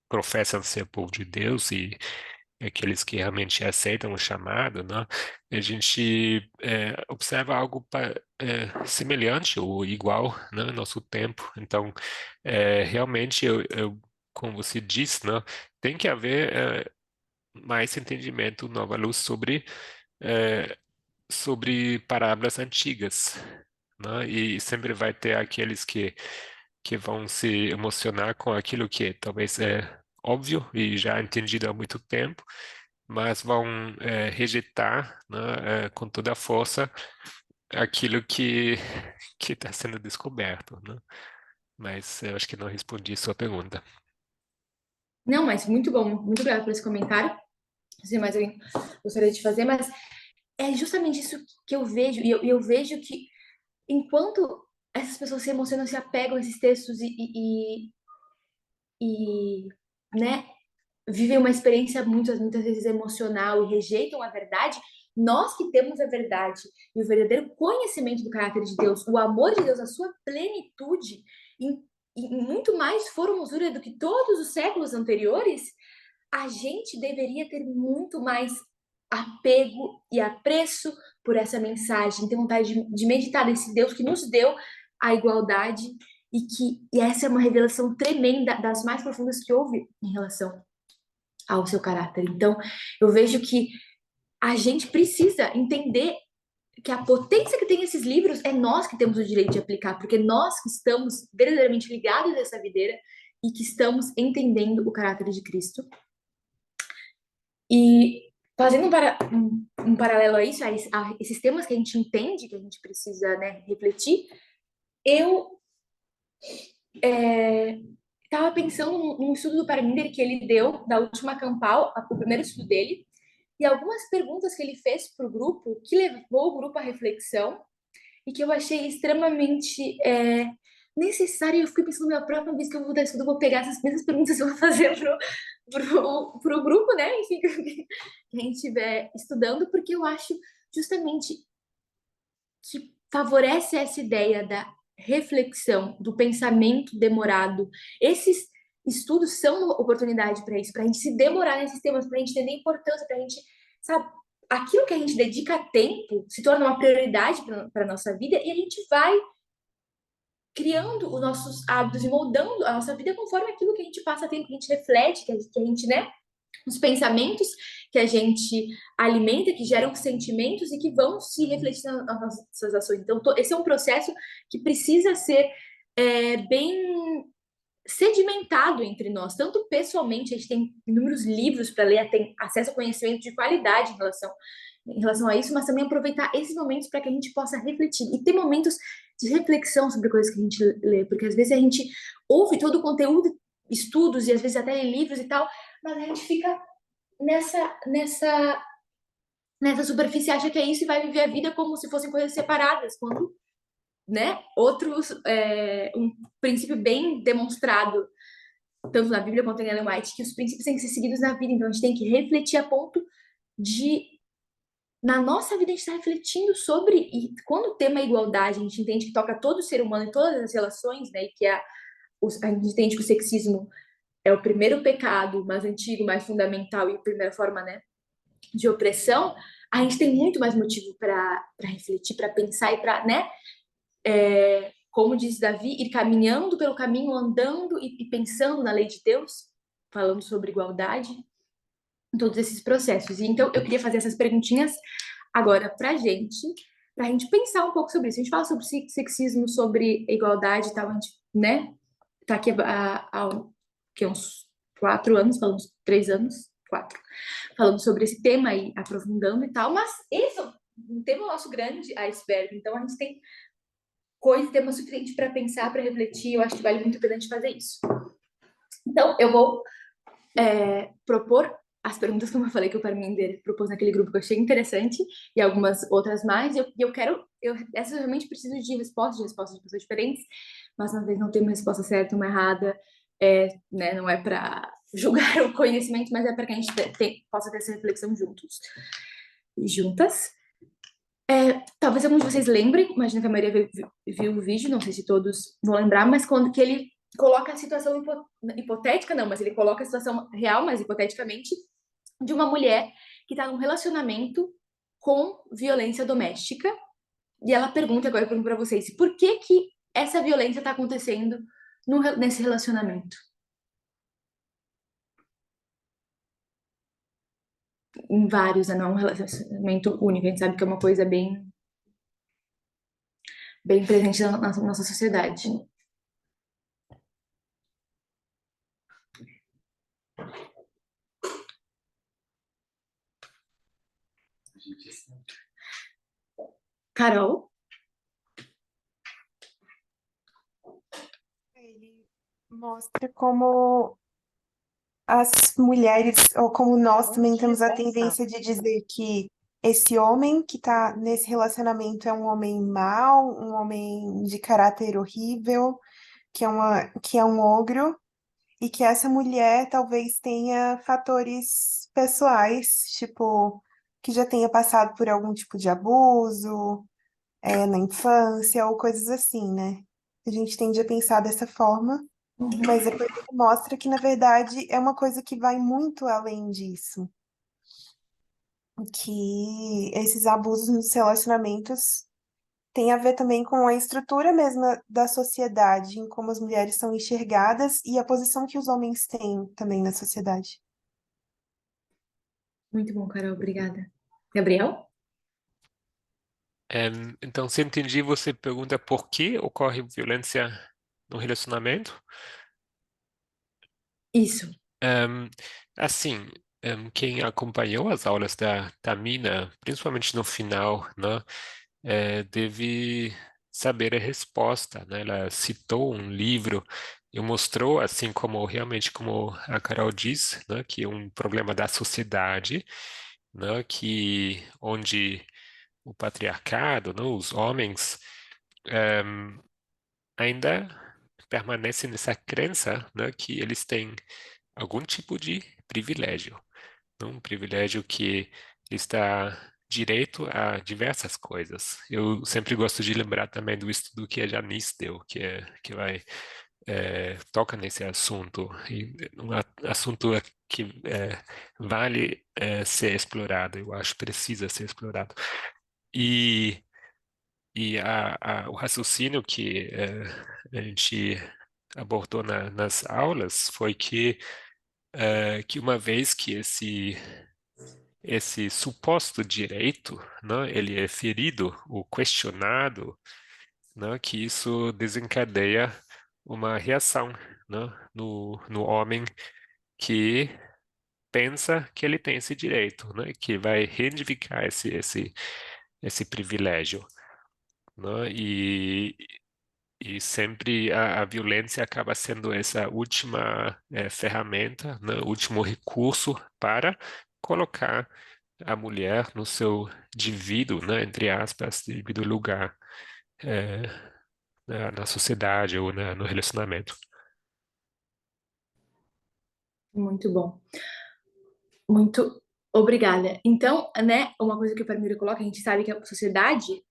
professam ser povo de Deus e aqueles que realmente aceitam o chamado, né? A gente observa algo semelhante ou igual, né? No nosso tempo. Então, realmente, como você disse, né? Tem que haver mais entendimento, nova luz sobre parábolas antigas, né? E sempre vai ter aqueles que vão se emocionar com aquilo que talvez é óbvio e já entendido há muito tempo, mas vão rejeitar, né, com toda a força aquilo que está sendo descoberto, né? Mas eu acho que não respondi a sua pergunta. Não, mas muito bom. Muito obrigada por esse comentário. Não sei mais alguém gostaria de fazer, mas é justamente isso que eu vejo. E eu vejo que enquanto essas pessoas se emocionam, se apegam a esses textos né, vivem uma experiência muitas vezes emocional e rejeitam a verdade, nós que temos a verdade e o verdadeiro conhecimento do caráter de Deus, o amor de Deus, a sua plenitude, e muito mais formosura do que todos os séculos anteriores, a gente deveria ter muito mais apego e apreço por essa mensagem, ter vontade de meditar nesse Deus que nos deu a igualdade e essa é uma revelação tremenda das mais profundas que houve em relação ao seu caráter. Então, eu vejo que a gente precisa entender que a potência que tem esses livros é nós que temos o direito de aplicar, porque nós que estamos verdadeiramente ligados a essa videira e que estamos entendendo o caráter de Cristo. E fazendo um paralelo a isso, a esses temas que a gente entende, que a gente precisa, né, refletir, eu estava pensando num estudo do Parminder que ele deu da última Campal, o primeiro estudo dele, e algumas perguntas que ele fez para o grupo, que levou o grupo à reflexão, e que eu achei extremamente necessário. Eu fiquei pensando, na próxima vez que eu vou dar estudo, eu vou pegar essas mesmas perguntas e vou fazer pro grupo, né? Enfim, que a gente estiver estudando, porque eu acho justamente que favorece essa ideia da reflexão, do pensamento demorado. Esses estudos são uma oportunidade para isso, para a gente se demorar nesses temas, para a gente entender a importância, para a gente, sabe, aquilo que a gente dedica tempo se torna uma prioridade para a nossa vida e a gente vai criando os nossos hábitos e moldando a nossa vida conforme aquilo que a gente passa tempo, que a gente reflete, que a gente, né, os pensamentos que a gente alimenta, que geram sentimentos e que vão se refletir nas nossas ações. Então, esse é um processo que precisa ser bem sedimentado entre nós, tanto pessoalmente, a gente tem inúmeros livros para ler, tem acesso a conhecimento de qualidade em relação a isso, mas também aproveitar esses momentos para que a gente possa refletir e ter momentos de reflexão sobre coisas que a gente lê, porque às vezes a gente ouve todo o conteúdo, estudos e às vezes até lê livros e tal, mas a gente fica nessa superfície, acha que é isso e vai viver a vida como se fossem coisas separadas, quando, né, um princípio bem demonstrado tanto na Bíblia quanto em Ellen White, que os princípios têm que ser seguidos na vida, então a gente tem que refletir a ponto de na nossa vida a gente está refletindo sobre, e quando o tema é igualdade, a gente entende que toca todo ser humano em todas as relações, né, e que a gente entende que o sexismo é o primeiro pecado mais antigo, mais fundamental e a primeira forma, né, de opressão, a gente tem muito mais motivo para refletir, para pensar e para, né, como diz Davi, ir caminhando pelo caminho, andando e pensando na lei de Deus, falando sobre igualdade, em todos esses processos. E então eu queria fazer essas perguntinhas agora pra gente pensar um pouco sobre isso. A gente fala sobre sexismo, sobre igualdade e tal, a gente, né, tá aqui há uns 4 anos, falamos 3 anos, 4, falando sobre esse tema e aprofundando e tal, mas esse é um tema nosso grande iceberg, então a gente tem tema suficiente para pensar, para refletir, eu acho que vale muito a pena a gente fazer isso. Então, eu vou propor as perguntas, como eu falei que o Parminder propôs naquele grupo que eu achei interessante, e algumas outras mais, e eu quero, essas eu realmente preciso de respostas de pessoas diferentes, mas uma vez não tem uma resposta certa, uma errada, né, não é para julgar o conhecimento, mas é para que a gente possa ter essa reflexão juntos e juntas. Talvez alguns de vocês lembrem, imagino que a maioria viu o vídeo, não sei se todos vão lembrar, mas quando que ele coloca a situação hipotética, não, mas ele coloca a situação real, mas hipoteticamente, de uma mulher que está num relacionamento com violência doméstica, e ela pergunta, agora eu pergunto para vocês, por que que essa violência está acontecendo nesse relacionamento? Em vários, né? Não é um relacionamento único, a gente sabe que é uma coisa bem presente na nossa sociedade. Carol? Ele mostra como as mulheres, ou como nós também temos a tendência de dizer que esse homem que está nesse relacionamento é um homem mau, um homem de caráter horrível, que é um ogro, e que essa mulher talvez tenha fatores pessoais, tipo, que já tenha passado por algum tipo de abuso, na infância, ou coisas assim, né? A gente tende a pensar dessa forma. Mas depois ele mostra que, na verdade, é uma coisa que vai muito além disso. Que esses abusos nos relacionamentos têm a ver também com a estrutura mesmo da sociedade, em como as mulheres são enxergadas e a posição que os homens têm também na sociedade. Muito bom, Carol, obrigada. Gabriel? Então, se entendi, você pergunta por que ocorre violência no relacionamento? Isso. Assim, quem acompanhou as aulas da Tamina, principalmente no final, né, deve saber a resposta, né? Ela citou um livro e mostrou, assim como realmente como a Carol disse, né, que é um problema da sociedade, né, que onde o patriarcado, né, os homens ainda permanecem nessa crença, né, que eles têm algum tipo de privilégio, um privilégio que está direito a diversas coisas. Eu sempre gosto de lembrar também do estudo que a Janice deu, que vai toca nesse assunto, e um assunto que vale ser explorado, eu acho, precisa ser explorado. E, o raciocínio que a gente abordou nas aulas foi que uma vez que esse suposto direito, né, ele é ferido ou questionado, né, que isso desencadeia uma reação, né, no homem que pensa que ele tem esse direito, né, que vai reivindicar esse privilégio, né, e sempre a violência acaba sendo essa última ferramenta, né, último recurso para colocar a mulher no seu devido, né, entre aspas, devido lugar é, na sociedade ou no relacionamento. Muito bom. Muito obrigada. Então, né, uma coisa que o Palmiro coloca, a gente sabe que a sociedade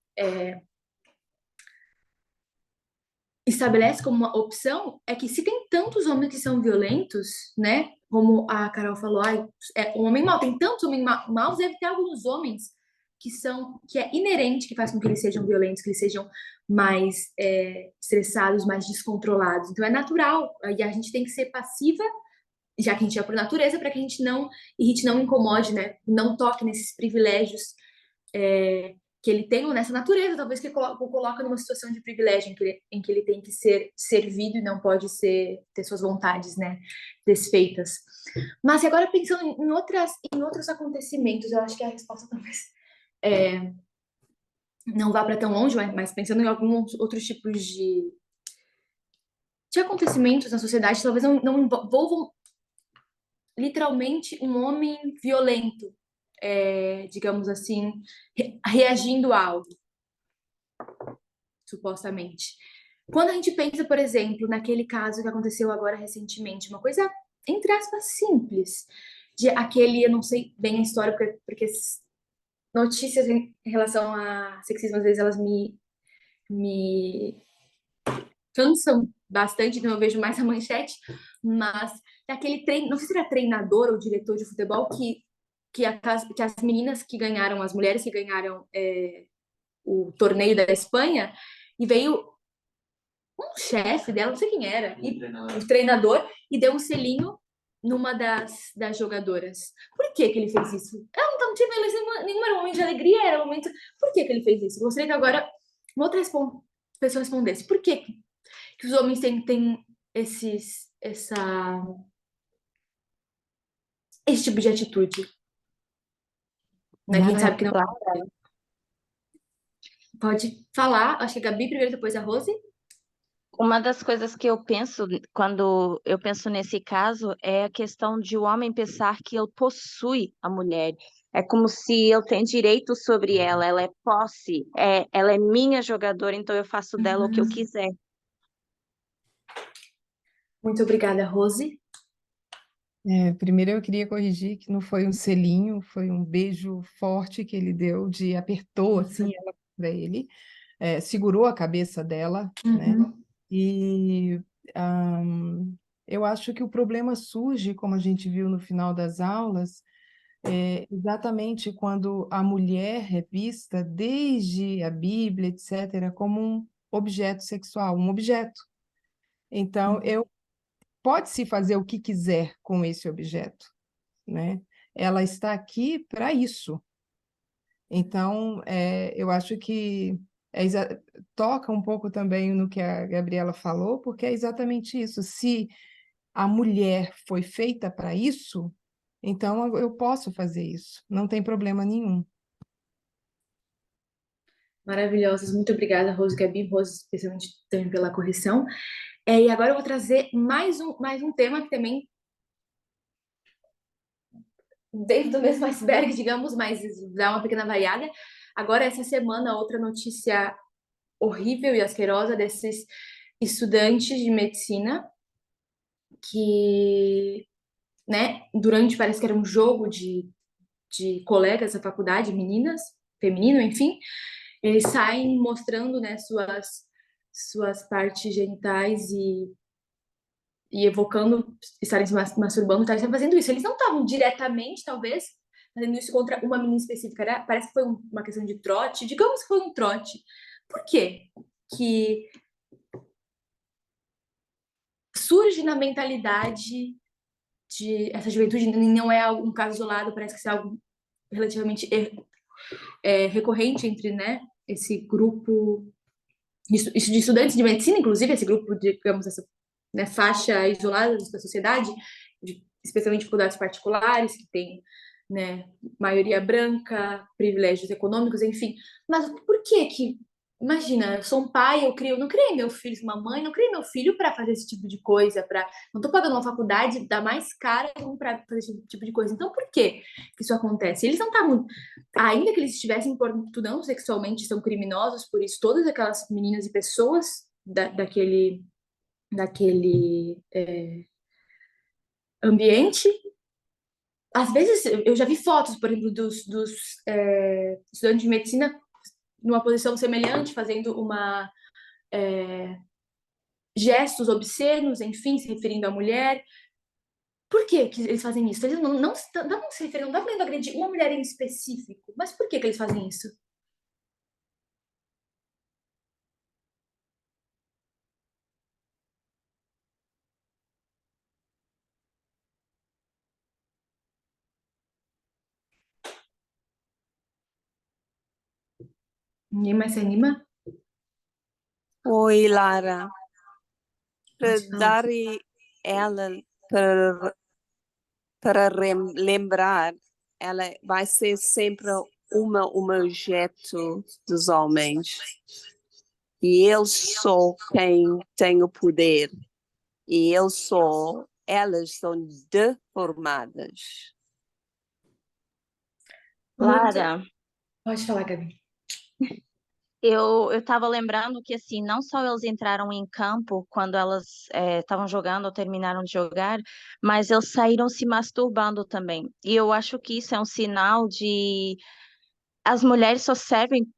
estabelece como uma opção é que se tem tantos homens que são violentos, né, como a Carol falou, o homem mau, tem tantos homens maus, deve ter alguns homens que é inerente, que faz com que eles sejam violentos, que eles sejam mais estressados, mais descontrolados. Então é natural, e a gente tem que ser passiva, já que a gente é por natureza, para que a gente não irrite, não incomode, né, não toque nesses privilégios que ele tem, ou nessa natureza, talvez que o coloca numa situação de privilégio em que ele tem que ser servido e não pode ter suas vontades, né, desfeitas. Mas agora pensando em outros acontecimentos, eu acho que a resposta talvez não vá para tão longe, mas pensando em alguns outros tipos de acontecimentos na sociedade, talvez não envolvam literalmente um homem violento, digamos assim, reagindo a algo, supostamente. Quando a gente pensa, por exemplo, naquele caso que aconteceu agora recentemente, uma coisa, entre aspas, simples, de aquele, eu não sei bem a história, porque notícias em relação a sexismo, às vezes elas me cansam bastante, então eu vejo mais a manchete, mas daquele não sei se era treinador ou diretor de futebol, que as meninas que ganharam, as mulheres que ganharam o torneio da Espanha, e veio um chefe dela, não sei quem era, o treinador, e deu um selinho numa das jogadoras. Por que ele fez isso? Ela não tinha nenhuma, era um momento de alegria, era um momento... Por que ele fez isso? Gostaria que agora uma outra pessoa respondesse. Por que os homens têm esse tipo de atitude? Né? A gente sabe que não... Pode falar, acho que a Gabi primeiro, depois a Rose. Uma das coisas que eu penso quando eu penso nesse caso é a questão de o homem pensar que ele possui a mulher. É como se eu tenho direito sobre ela é posse, ela é minha jogadora, então eu faço dela o que eu quiser. Muito obrigada, Rose. Primeiro eu queria corrigir que não foi um selinho, foi um beijo forte que ele deu, apertou assim ela para ele, segurou a cabeça dela, né? E eu acho que o problema surge, como a gente viu no final das aulas, exatamente quando a mulher é vista desde a Bíblia, etc., como um objeto sexual, um objeto. Então, pode-se fazer o que quiser com esse objeto, né? Ela está aqui para isso. Então, eu acho que toca um pouco também no que a Gabriela falou, porque é exatamente isso. Se a mulher foi feita para isso, então eu posso fazer isso, não tem problema nenhum. Maravilhosas, muito obrigada, Rose, Gabi, Rose, especialmente também pela correção. E agora eu vou trazer mais um tema que também dentro do mesmo iceberg, digamos, mas dá uma pequena variada. Agora, essa semana, outra notícia horrível e asquerosa desses estudantes de medicina que, né, parece que era um jogo de de colegas da faculdade, meninas, feminino, enfim, eles saem mostrando, né, suas partes genitais e evocando estarem se masturbando, estarem fazendo isso. Eles não estavam diretamente, talvez, fazendo isso contra uma menina específica. Parece que foi uma questão de trote. Digamos que foi um trote. Por quê que surge na mentalidade de essa juventude, não é um caso isolado, parece que é algo relativamente recorrente entre, né, esse grupo de estudantes de medicina, inclusive, esse grupo, digamos, essa, né, faixa isolada da sociedade, especialmente faculdades particulares, que tem, né, maioria branca, privilégios econômicos, enfim. Mas por que imagina, eu sou um pai, não criei meu filho, uma mãe, não criei meu filho para fazer esse tipo de coisa, não tô pagando uma faculdade da mais cara para fazer esse tipo de coisa. Então, por que isso acontece? Eles não estavam, ainda que eles estivessem importunando sexualmente, são criminosos por isso, todas aquelas meninas e pessoas daquele ambiente. Às vezes, eu já vi fotos, por exemplo, dos estudantes de medicina numa posição semelhante, fazendo gestos obscenos, enfim, se referindo à mulher. Por que eles fazem isso? Eles não estavam se referindo, não estavam querendo agredir uma mulher em específico. Mas por que eles fazem isso? Ninguém mais se anima? Oi, Lara. Para Pode falar. dar ela, para lembrar, ela vai ser sempre um objeto dos homens. E eles só quem tem o poder. E elas são deformadas. Lara, Pode falar, Gabi. eu estava lembrando que, assim, não só eles entraram em campo quando elas estavam jogando ou terminaram de jogar, mas eles saíram se masturbando também. E eu acho que isso é um sinal de as mulheres só servem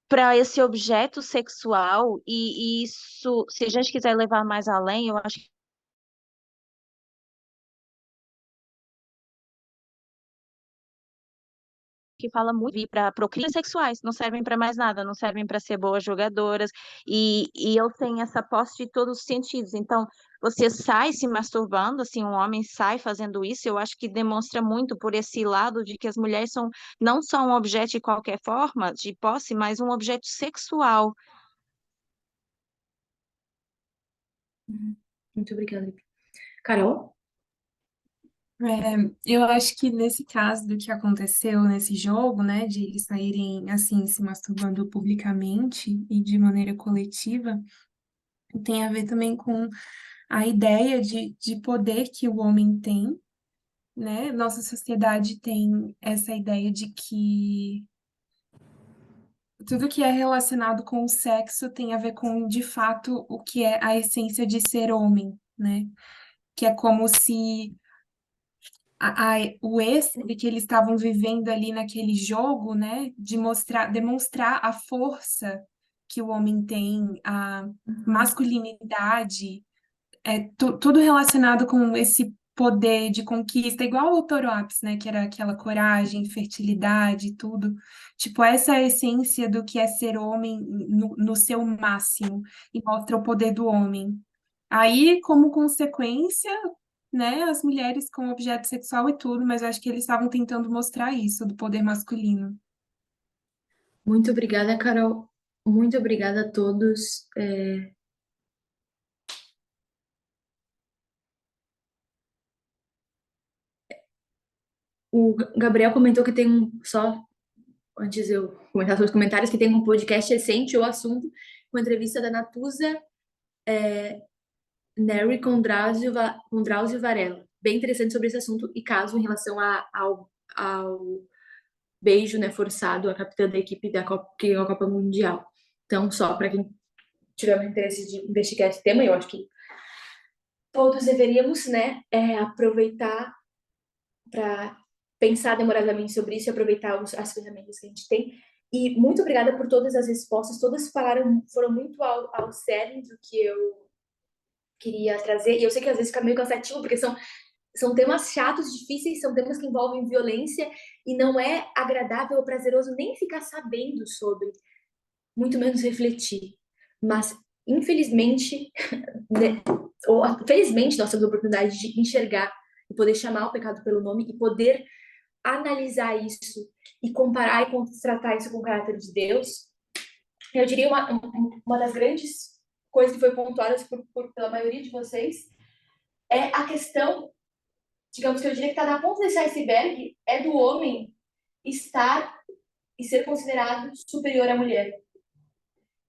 para esse objeto sexual, e isso, se a gente quiser levar mais além, eu acho que fala muito para crimes sexuais, não servem para mais nada, não servem para ser boas jogadoras, e eu tenho essa posse de todos os sentidos. Então, você sai se masturbando, assim, um homem sai fazendo isso, eu acho que demonstra muito por esse lado de que as mulheres são não só um objeto de qualquer forma, de posse, mas um objeto sexual. Muito obrigada. Carol? Eu acho que nesse caso do que aconteceu nesse jogo, né, de eles saírem assim se masturbando publicamente e de maneira coletiva, tem a ver também com a ideia de poder que o homem tem, né? Nossa sociedade tem essa ideia de que tudo que é relacionado com o sexo tem a ver com, de fato, o que é a essência de ser homem, né? Que é como se o êxtase que eles estavam vivendo ali naquele jogo, né, de demonstrar a força que o homem tem, a masculinidade, tudo relacionado com esse poder de conquista, igual o Toroaps, né, que era aquela coragem, fertilidade, tudo. Tipo, essa é a essência do que é ser homem no seu máximo, e mostra o poder do homem. Aí, como consequência, né, as mulheres com objeto sexual e tudo, mas eu acho que eles estavam tentando mostrar isso, do poder masculino. Muito obrigada, Carol. Muito obrigada a todos. O Gabriel comentou que só antes de eu comentar sobre os comentários, que tem um podcast recente, o assunto, com entrevista da Natuza Neri com Drauzio Varela. Bem interessante sobre esse assunto e caso em relação ao beijo, né, forçado à capitã da equipe da Copa, que ganhou a Copa Mundial. Então, só para quem tiver mais interesse de investigar esse tema, eu acho que todos deveríamos, né, aproveitar para pensar demoradamente sobre isso e aproveitar as ferramentas que a gente tem. E muito obrigada por todas as respostas, todas foram muito ao cerne do que eu queria trazer. E eu sei que às vezes fica meio cansativo, porque são temas chatos, difíceis, são temas que envolvem violência, e não é agradável ou prazeroso nem ficar sabendo sobre, muito menos refletir. Mas, infelizmente, né, ou felizmente, nós temos a oportunidade de enxergar e poder chamar o pecado pelo nome e poder analisar isso e comparar e tratar isso com o caráter de Deus. Eu diria uma das grandes coisas que foi pontuadas pela maioria de vocês é a questão, digamos que eu diria que está na ponta desse iceberg, é do homem estar e ser considerado superior à mulher.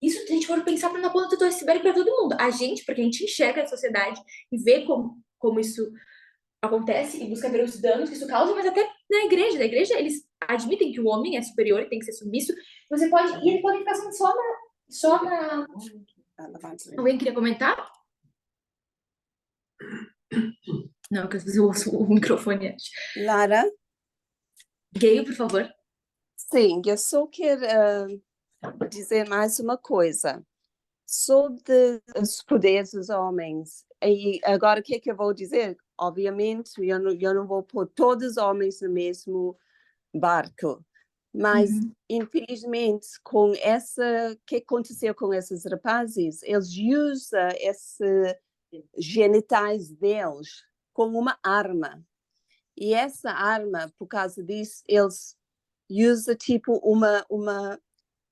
Isso, se a gente for pensar na ponta do iceberg para todo mundo. A gente, porque a gente enxerga a sociedade e vê como isso acontece e busca ver os danos que isso causa, mas até na igreja, eles admitem que o homem é superior e tem que ser submisso. E eles podem ficar só na... Alguém queria comentar? Não, que às vezes eu ouço o microfone. Lara? Gayle, por favor. Sim, eu só quero dizer mais uma coisa sobre os poderes dos homens. E agora o que é que eu vou dizer? Obviamente, eu não vou pôr todos os homens no mesmo barco, mas infelizmente com o que aconteceu com esses rapazes, eles usam esses genitais deles como uma arma. E essa arma, por causa disso, eles usam tipo uma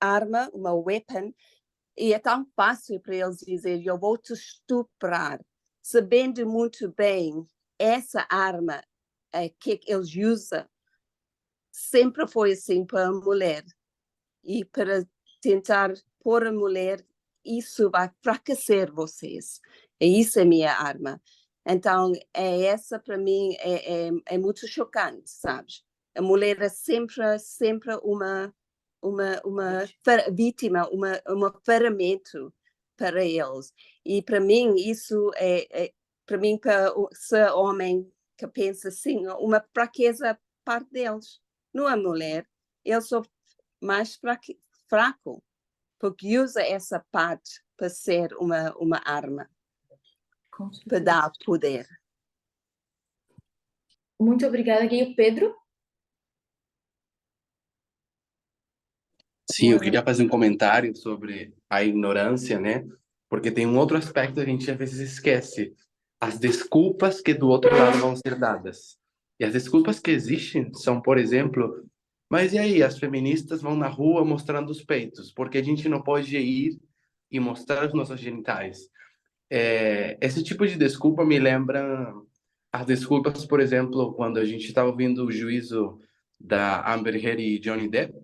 arma, uma weapon, e é tão fácil para eles dizer, eu vou te estuprar, sabendo muito bem essa arma que eles usam sempre foi assim para a mulher. E para tentar pôr a mulher, isso vai enfraquecer vocês. E isso é a minha arma. Então, essa para mim é muito chocante, sabes? A mulher é sempre uma vítima, uma ferramenta para eles. E para mim, isso para mim, para ser homem que pensa assim, uma fraqueza parte deles. Não é mulher, eles são mais fraco, porque usa essa parte para ser uma arma, para dar poder. Muito obrigada, Gayle. Pedro? Sim, eu queria fazer um comentário sobre a ignorância, né? Porque tem um outro aspecto que a gente às vezes esquece. As desculpas que do outro lado vão ser dadas. E as desculpas que existem são, por exemplo, mas e aí, as feministas vão na rua mostrando os peitos, porque a gente não pode ir e mostrar os nossos genitais. Esse tipo de desculpa me lembra as desculpas, por exemplo, quando a gente estava ouvindo o juízo da Amber Heard e Johnny Depp,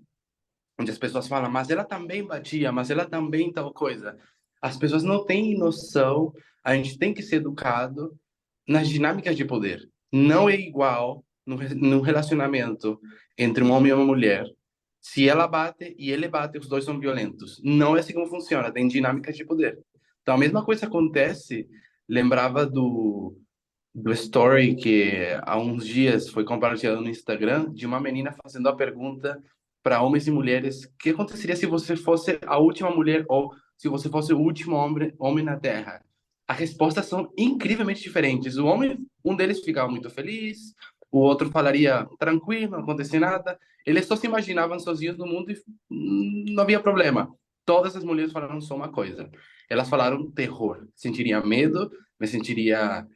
onde as pessoas falam, mas ela também batia, mas ela também tal coisa. As pessoas não têm noção, a gente tem que ser educado nas dinâmicas de poder. Não é igual no relacionamento entre um homem e uma mulher. Se ela bate e ele bate, os dois são violentos. Não é assim como funciona, tem dinâmicas de poder. Então, a mesma coisa acontece, lembrava do story que há uns dias foi compartilhado no Instagram, de uma menina fazendo a pergunta para homens e mulheres: o que aconteceria se você fosse a última mulher ou se você fosse o último homem na Terra? As respostas são incrivelmente diferentes. O homem, um deles ficava muito feliz, o outro falaria tranquilo, não acontece nada. Eles só se imaginavam sozinhos no mundo e não havia problema. Todas as mulheres falaram só uma coisa. Elas falaram terror. Sentiria medo, me sentiria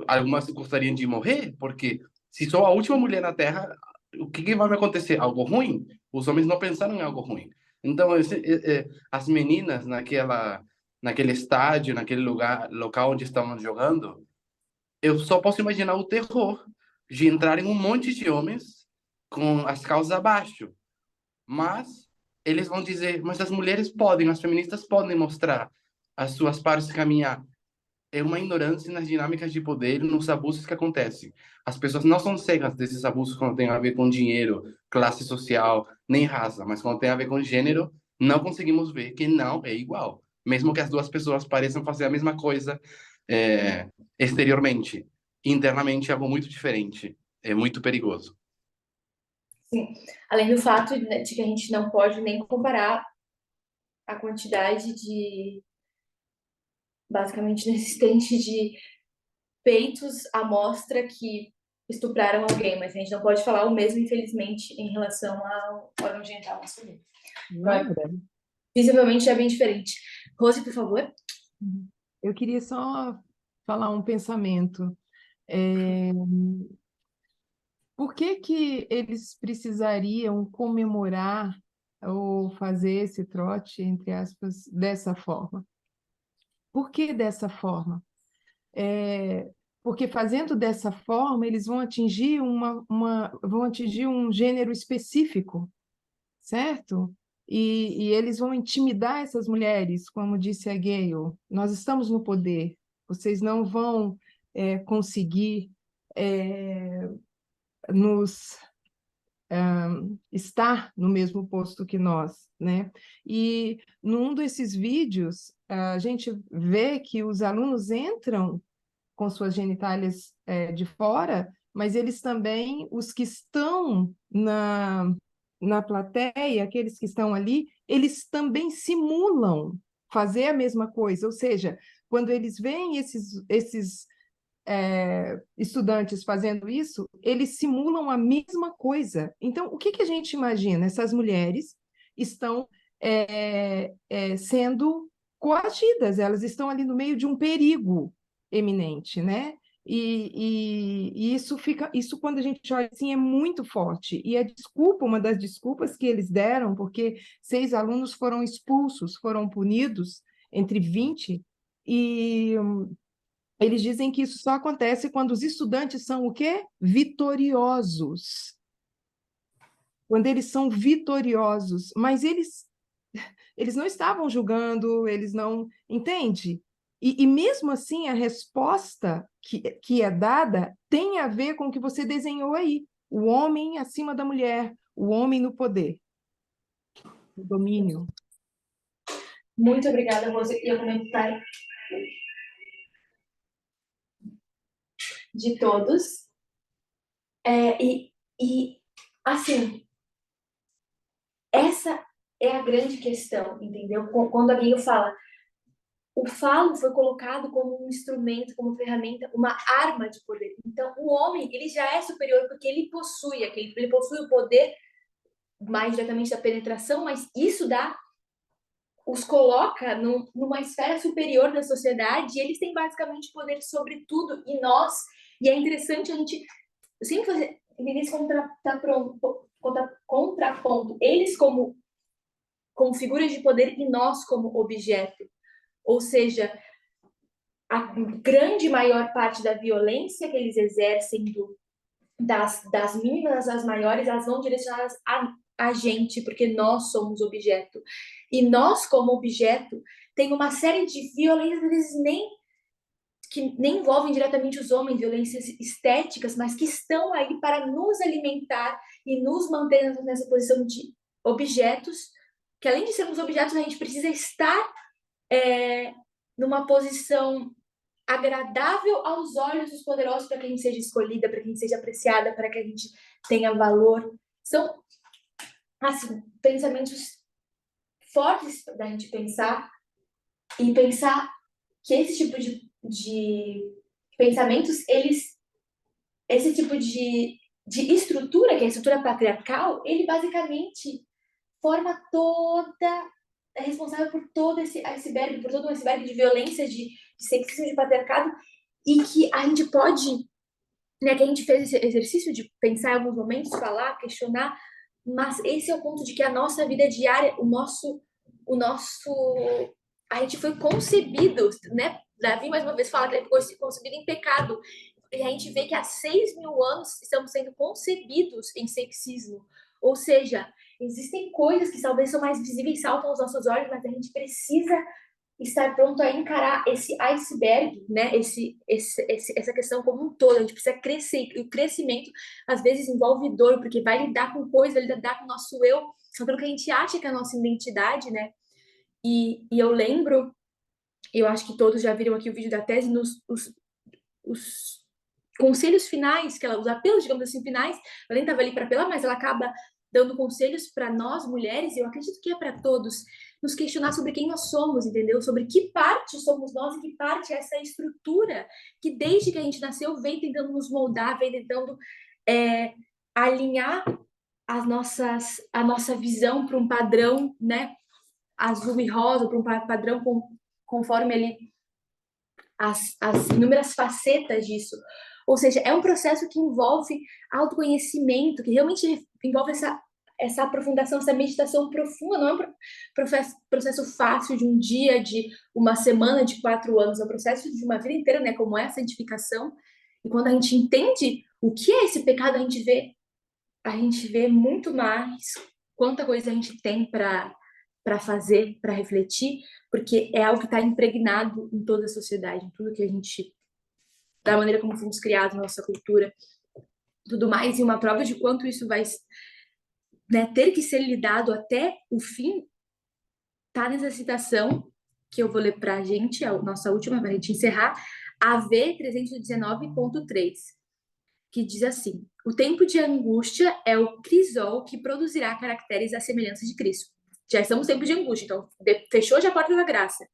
algumas gostariam de morrer, porque se sou a última mulher na Terra, o que vai me acontecer? Algo ruim? Os homens não pensaram em algo ruim. Então, as meninas naquele estádio, naquele local onde estavam jogando, eu só posso imaginar o terror de entrarem um monte de homens com as calças abaixo. Mas eles vão dizer, mas as mulheres podem, as feministas podem mostrar as suas partes caminhar. É uma ignorância nas dinâmicas de poder e nos abusos que acontecem. As pessoas não são cegas desses abusos quando tem a ver com dinheiro, classe social, nem raça, mas quando tem a ver com gênero, não conseguimos ver que não é igual. Mesmo que as duas pessoas pareçam fazer a mesma coisa exteriormente, internamente é algo muito diferente. é muito perigoso. Sim. Além do fato, né, de que a gente não pode nem comparar a quantidade de, basicamente, inexistente de peitos à mostra que estupraram alguém, mas a gente não pode falar o mesmo, infelizmente, em relação ao órgão genital masculino. Não é, Breno? Visivelmente é bem diferente. Rose, por favor. Eu queria só falar um pensamento. Por que que eles precisariam comemorar ou fazer esse trote, entre aspas, dessa forma? Por que dessa forma? Porque fazendo dessa forma, eles vão atingir vão atingir um gênero específico, certo? E eles vão intimidar essas mulheres, como disse a Gale, nós estamos no poder, vocês não vão conseguir nos estar no mesmo posto que nós, né? E num desses vídeos, a gente vê que os alunos entram com suas genitálias de fora, mas eles também, os que estão na plateia, aqueles que estão ali, eles também simulam fazer a mesma coisa, ou seja, quando eles veem esses estudantes fazendo isso, eles simulam a mesma coisa. Então, o que que a gente imagina? Essas mulheres estão sendo coagidas, elas estão ali no meio de um perigo eminente, né? E isso quando a gente olha assim é muito forte. E a desculpa, uma das desculpas que eles deram, porque 6 alunos foram expulsos, foram punidos entre 20, e eles dizem que isso só acontece quando os estudantes são o quê? Vitoriosos. Quando eles são vitoriosos, mas eles não estavam julgando, eles não... Entende? E mesmo assim, a resposta que é dada tem a ver com o que você desenhou aí. O homem acima da mulher, o homem no poder, no domínio. Muito obrigada, Rose. E o comentário de todos. Assim, essa é a grande questão, entendeu? Quando alguém fala, o falo foi colocado como um instrumento, como ferramenta, uma arma de poder. Então, o homem, ele já é superior porque ele possui o poder mais diretamente da penetração, mas isso os coloca numa esfera superior da sociedade e eles têm basicamente poder sobre tudo e nós. E é interessante a gente sempre fazer esse contraponto. Eles como figuras de poder e nós como objeto. Ou seja, a grande maior parte da violência que eles exercem, das mínimas às maiores, elas vão direcionadas a gente, porque nós somos objeto. E nós, como objeto, tem uma série de violências, às vezes que nem envolvem diretamente os homens, violências estéticas, mas que estão aí para nos alimentar e nos manter nessa posição de objetos, que além de sermos objetos, a gente precisa estar numa posição agradável aos olhos dos poderosos para que a gente seja escolhida, para que a gente seja apreciada, para que a gente tenha valor. São, assim, pensamentos fortes da gente pensar e pensar que esse tipo de pensamentos, esse tipo de estrutura, que é a estrutura patriarcal, ele basicamente forma é responsável por todo esse iceberg, por todo um iceberg de violência, de sexismo, de patriarcado, e que a gente pode, né, que a gente fez esse exercício de pensar em alguns momentos, falar, questionar, mas esse é o ponto de que a nossa vida diária, a gente foi concebido, né? Davi mais uma vez fala que ele foi concebido em pecado, e a gente vê que há 6.000 anos estamos sendo concebidos em sexismo, ou seja, existem coisas que talvez são mais visíveis, saltam aos nossos olhos, mas a gente precisa estar pronto a encarar esse iceberg, né? Essa questão como um todo. A gente precisa crescer. E o crescimento, às vezes, envolve dor, porque vai lidar com coisas, vai lidar com o nosso eu, só pelo que a gente acha que é a nossa identidade, né? E eu lembro, eu acho que todos já viram aqui o vídeo da tese, conselhos finais, que ela, os apelos, digamos assim, finais, ela nem estava ali para apelar, mas ela acaba dando conselhos para nós, mulheres, e eu acredito que é para todos, nos questionar sobre quem nós somos, entendeu? Sobre que parte somos nós e que parte é essa estrutura que desde que a gente nasceu vem tentando nos moldar, vem tentando alinhar a nossa visão para um padrão, né, azul e rosa, para um padrão conforme ali as inúmeras facetas disso. Ou seja, é um processo que envolve autoconhecimento, que realmente envolve essa aprofundação, essa meditação profunda. Não é um processo fácil de um dia, de uma semana, de 4 anos. É um processo de uma vida inteira, né? Como é a santificação. E quando a gente entende o que é esse pecado, a gente vê muito mais quanta coisa a gente tem para fazer, para refletir, porque é algo que está impregnado em toda a sociedade, em tudo que a gente, da maneira como fomos criados, nossa cultura, tudo mais, e uma prova de quanto isso vai, né, ter que ser lidado até o fim, tá nessa citação que eu vou ler para a gente, a nossa última, para a gente encerrar, AV 319.3, que diz assim: o tempo de angústia é o crisol que produzirá caracteres à semelhança de Cristo. Já estamos no tempo de angústia, então fechou já a porta da graça.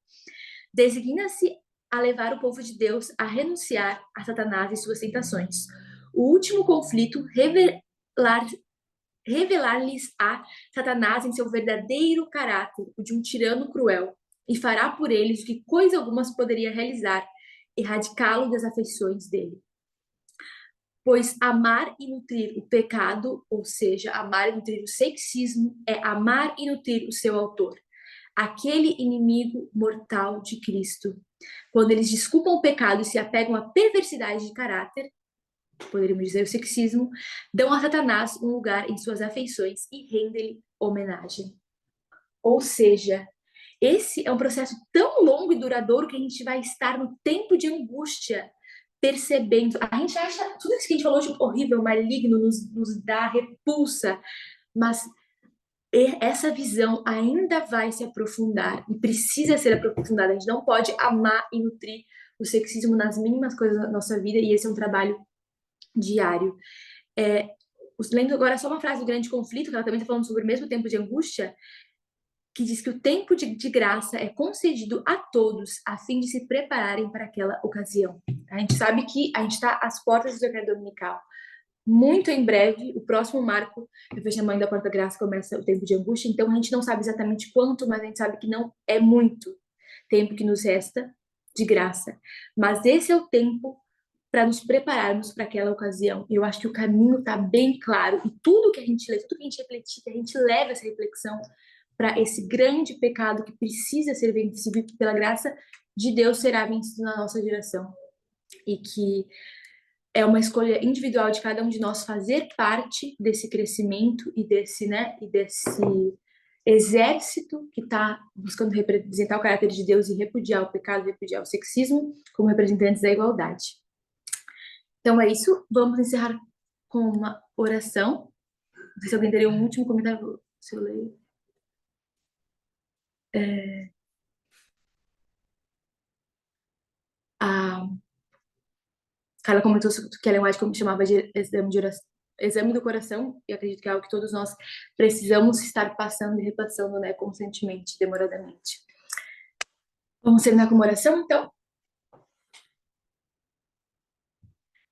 Designa-se a levar o povo de Deus a renunciar a Satanás e suas tentações. O último conflito revelar-lhes a Satanás em seu verdadeiro caráter, o de um tirano cruel, e fará por eles o que coisa algumas poderia realizar, erradicá-lo das afeições dele. Pois amar e nutrir o pecado, ou seja, amar e nutrir o sexismo, é amar e nutrir o seu autor, aquele inimigo mortal de Cristo. Quando eles desculpam o pecado e se apegam à perversidade de caráter, poderíamos dizer o sexismo, dão a Satanás um lugar em suas afeições e rendem-lhe homenagem. Ou seja, esse é um processo tão longo e duradouro que a gente vai estar no tempo de angústia, percebendo. A gente acha tudo isso que a gente falou de horrível, maligno, nos dá repulsa, mas essa visão ainda vai se aprofundar e precisa ser aprofundada. A gente não pode amar e nutrir o sexismo nas mínimas coisas da nossa vida, e esse é um trabalho diário. Lendo agora só uma frase do Grande Conflito, que ela também está falando sobre o mesmo tempo de angústia, que diz que o tempo de graça é concedido a todos a fim de se prepararem para aquela ocasião. A gente sabe que a gente está às portas do decreto dominical. Muito em breve, o próximo marco do fechamento da porta da graça começa o tempo de angústia, então a gente não sabe exatamente quanto, mas a gente sabe que não é muito tempo que nos resta de graça. Mas esse é o tempo para nos prepararmos para aquela ocasião. Eu acho que o caminho está bem claro, e tudo que a gente lê, tudo que a gente refletir, que a gente leva essa reflexão para esse grande pecado que precisa ser vencido e que pela graça de Deus será vencido na nossa geração. E que é uma escolha individual de cada um de nós fazer parte desse crescimento e desse exército que está buscando representar o caráter de Deus e repudiar o pecado, repudiar o sexismo como representantes da igualdade. Então é isso, vamos encerrar com uma oração. Não sei se alguém teria um último comentário, se eu leio. A Carla comentou que ela é mais como chamava de exame do coração, e acredito que é algo que todos nós precisamos estar passando e repassando, né, constantemente, demoradamente. Vamos terminar com uma oração, então?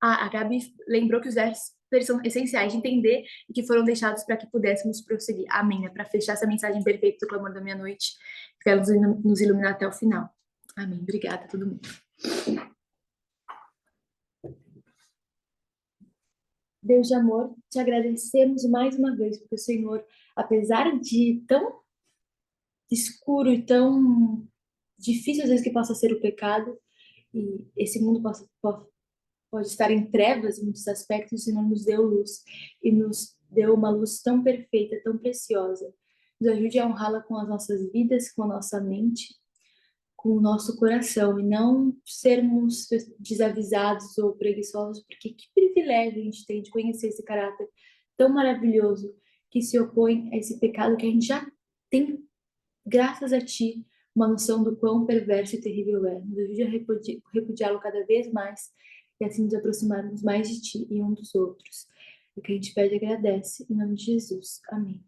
A Gabi lembrou que os versos são essenciais de entender e que foram deixados para que pudéssemos prosseguir. Amém. Para fechar essa mensagem perfeita do Clamor da Meia-Noite, que ela nos iluminar até o final. Amém. Obrigada a todo mundo. Deus de amor, te agradecemos mais uma vez, porque o Senhor, apesar de tão escuro e tão difícil às vezes que possa ser o pecado, e esse mundo pode estar em trevas em muitos aspectos, o Senhor nos deu luz, e nos deu uma luz tão perfeita, tão preciosa. Nos ajude a honrá-la com as nossas vidas, com a nossa mente, com o nosso coração, e não sermos desavisados ou preguiçosos, porque que privilégio a gente tem de conhecer esse caráter tão maravilhoso que se opõe a esse pecado que a gente já tem, graças a Ti, uma noção do quão perverso e terrível é. Nos ajude a repudiá-lo cada vez mais e assim nos aproximarmos mais de Ti e um dos outros. O que a gente pede e agradece, em nome de Jesus. Amém.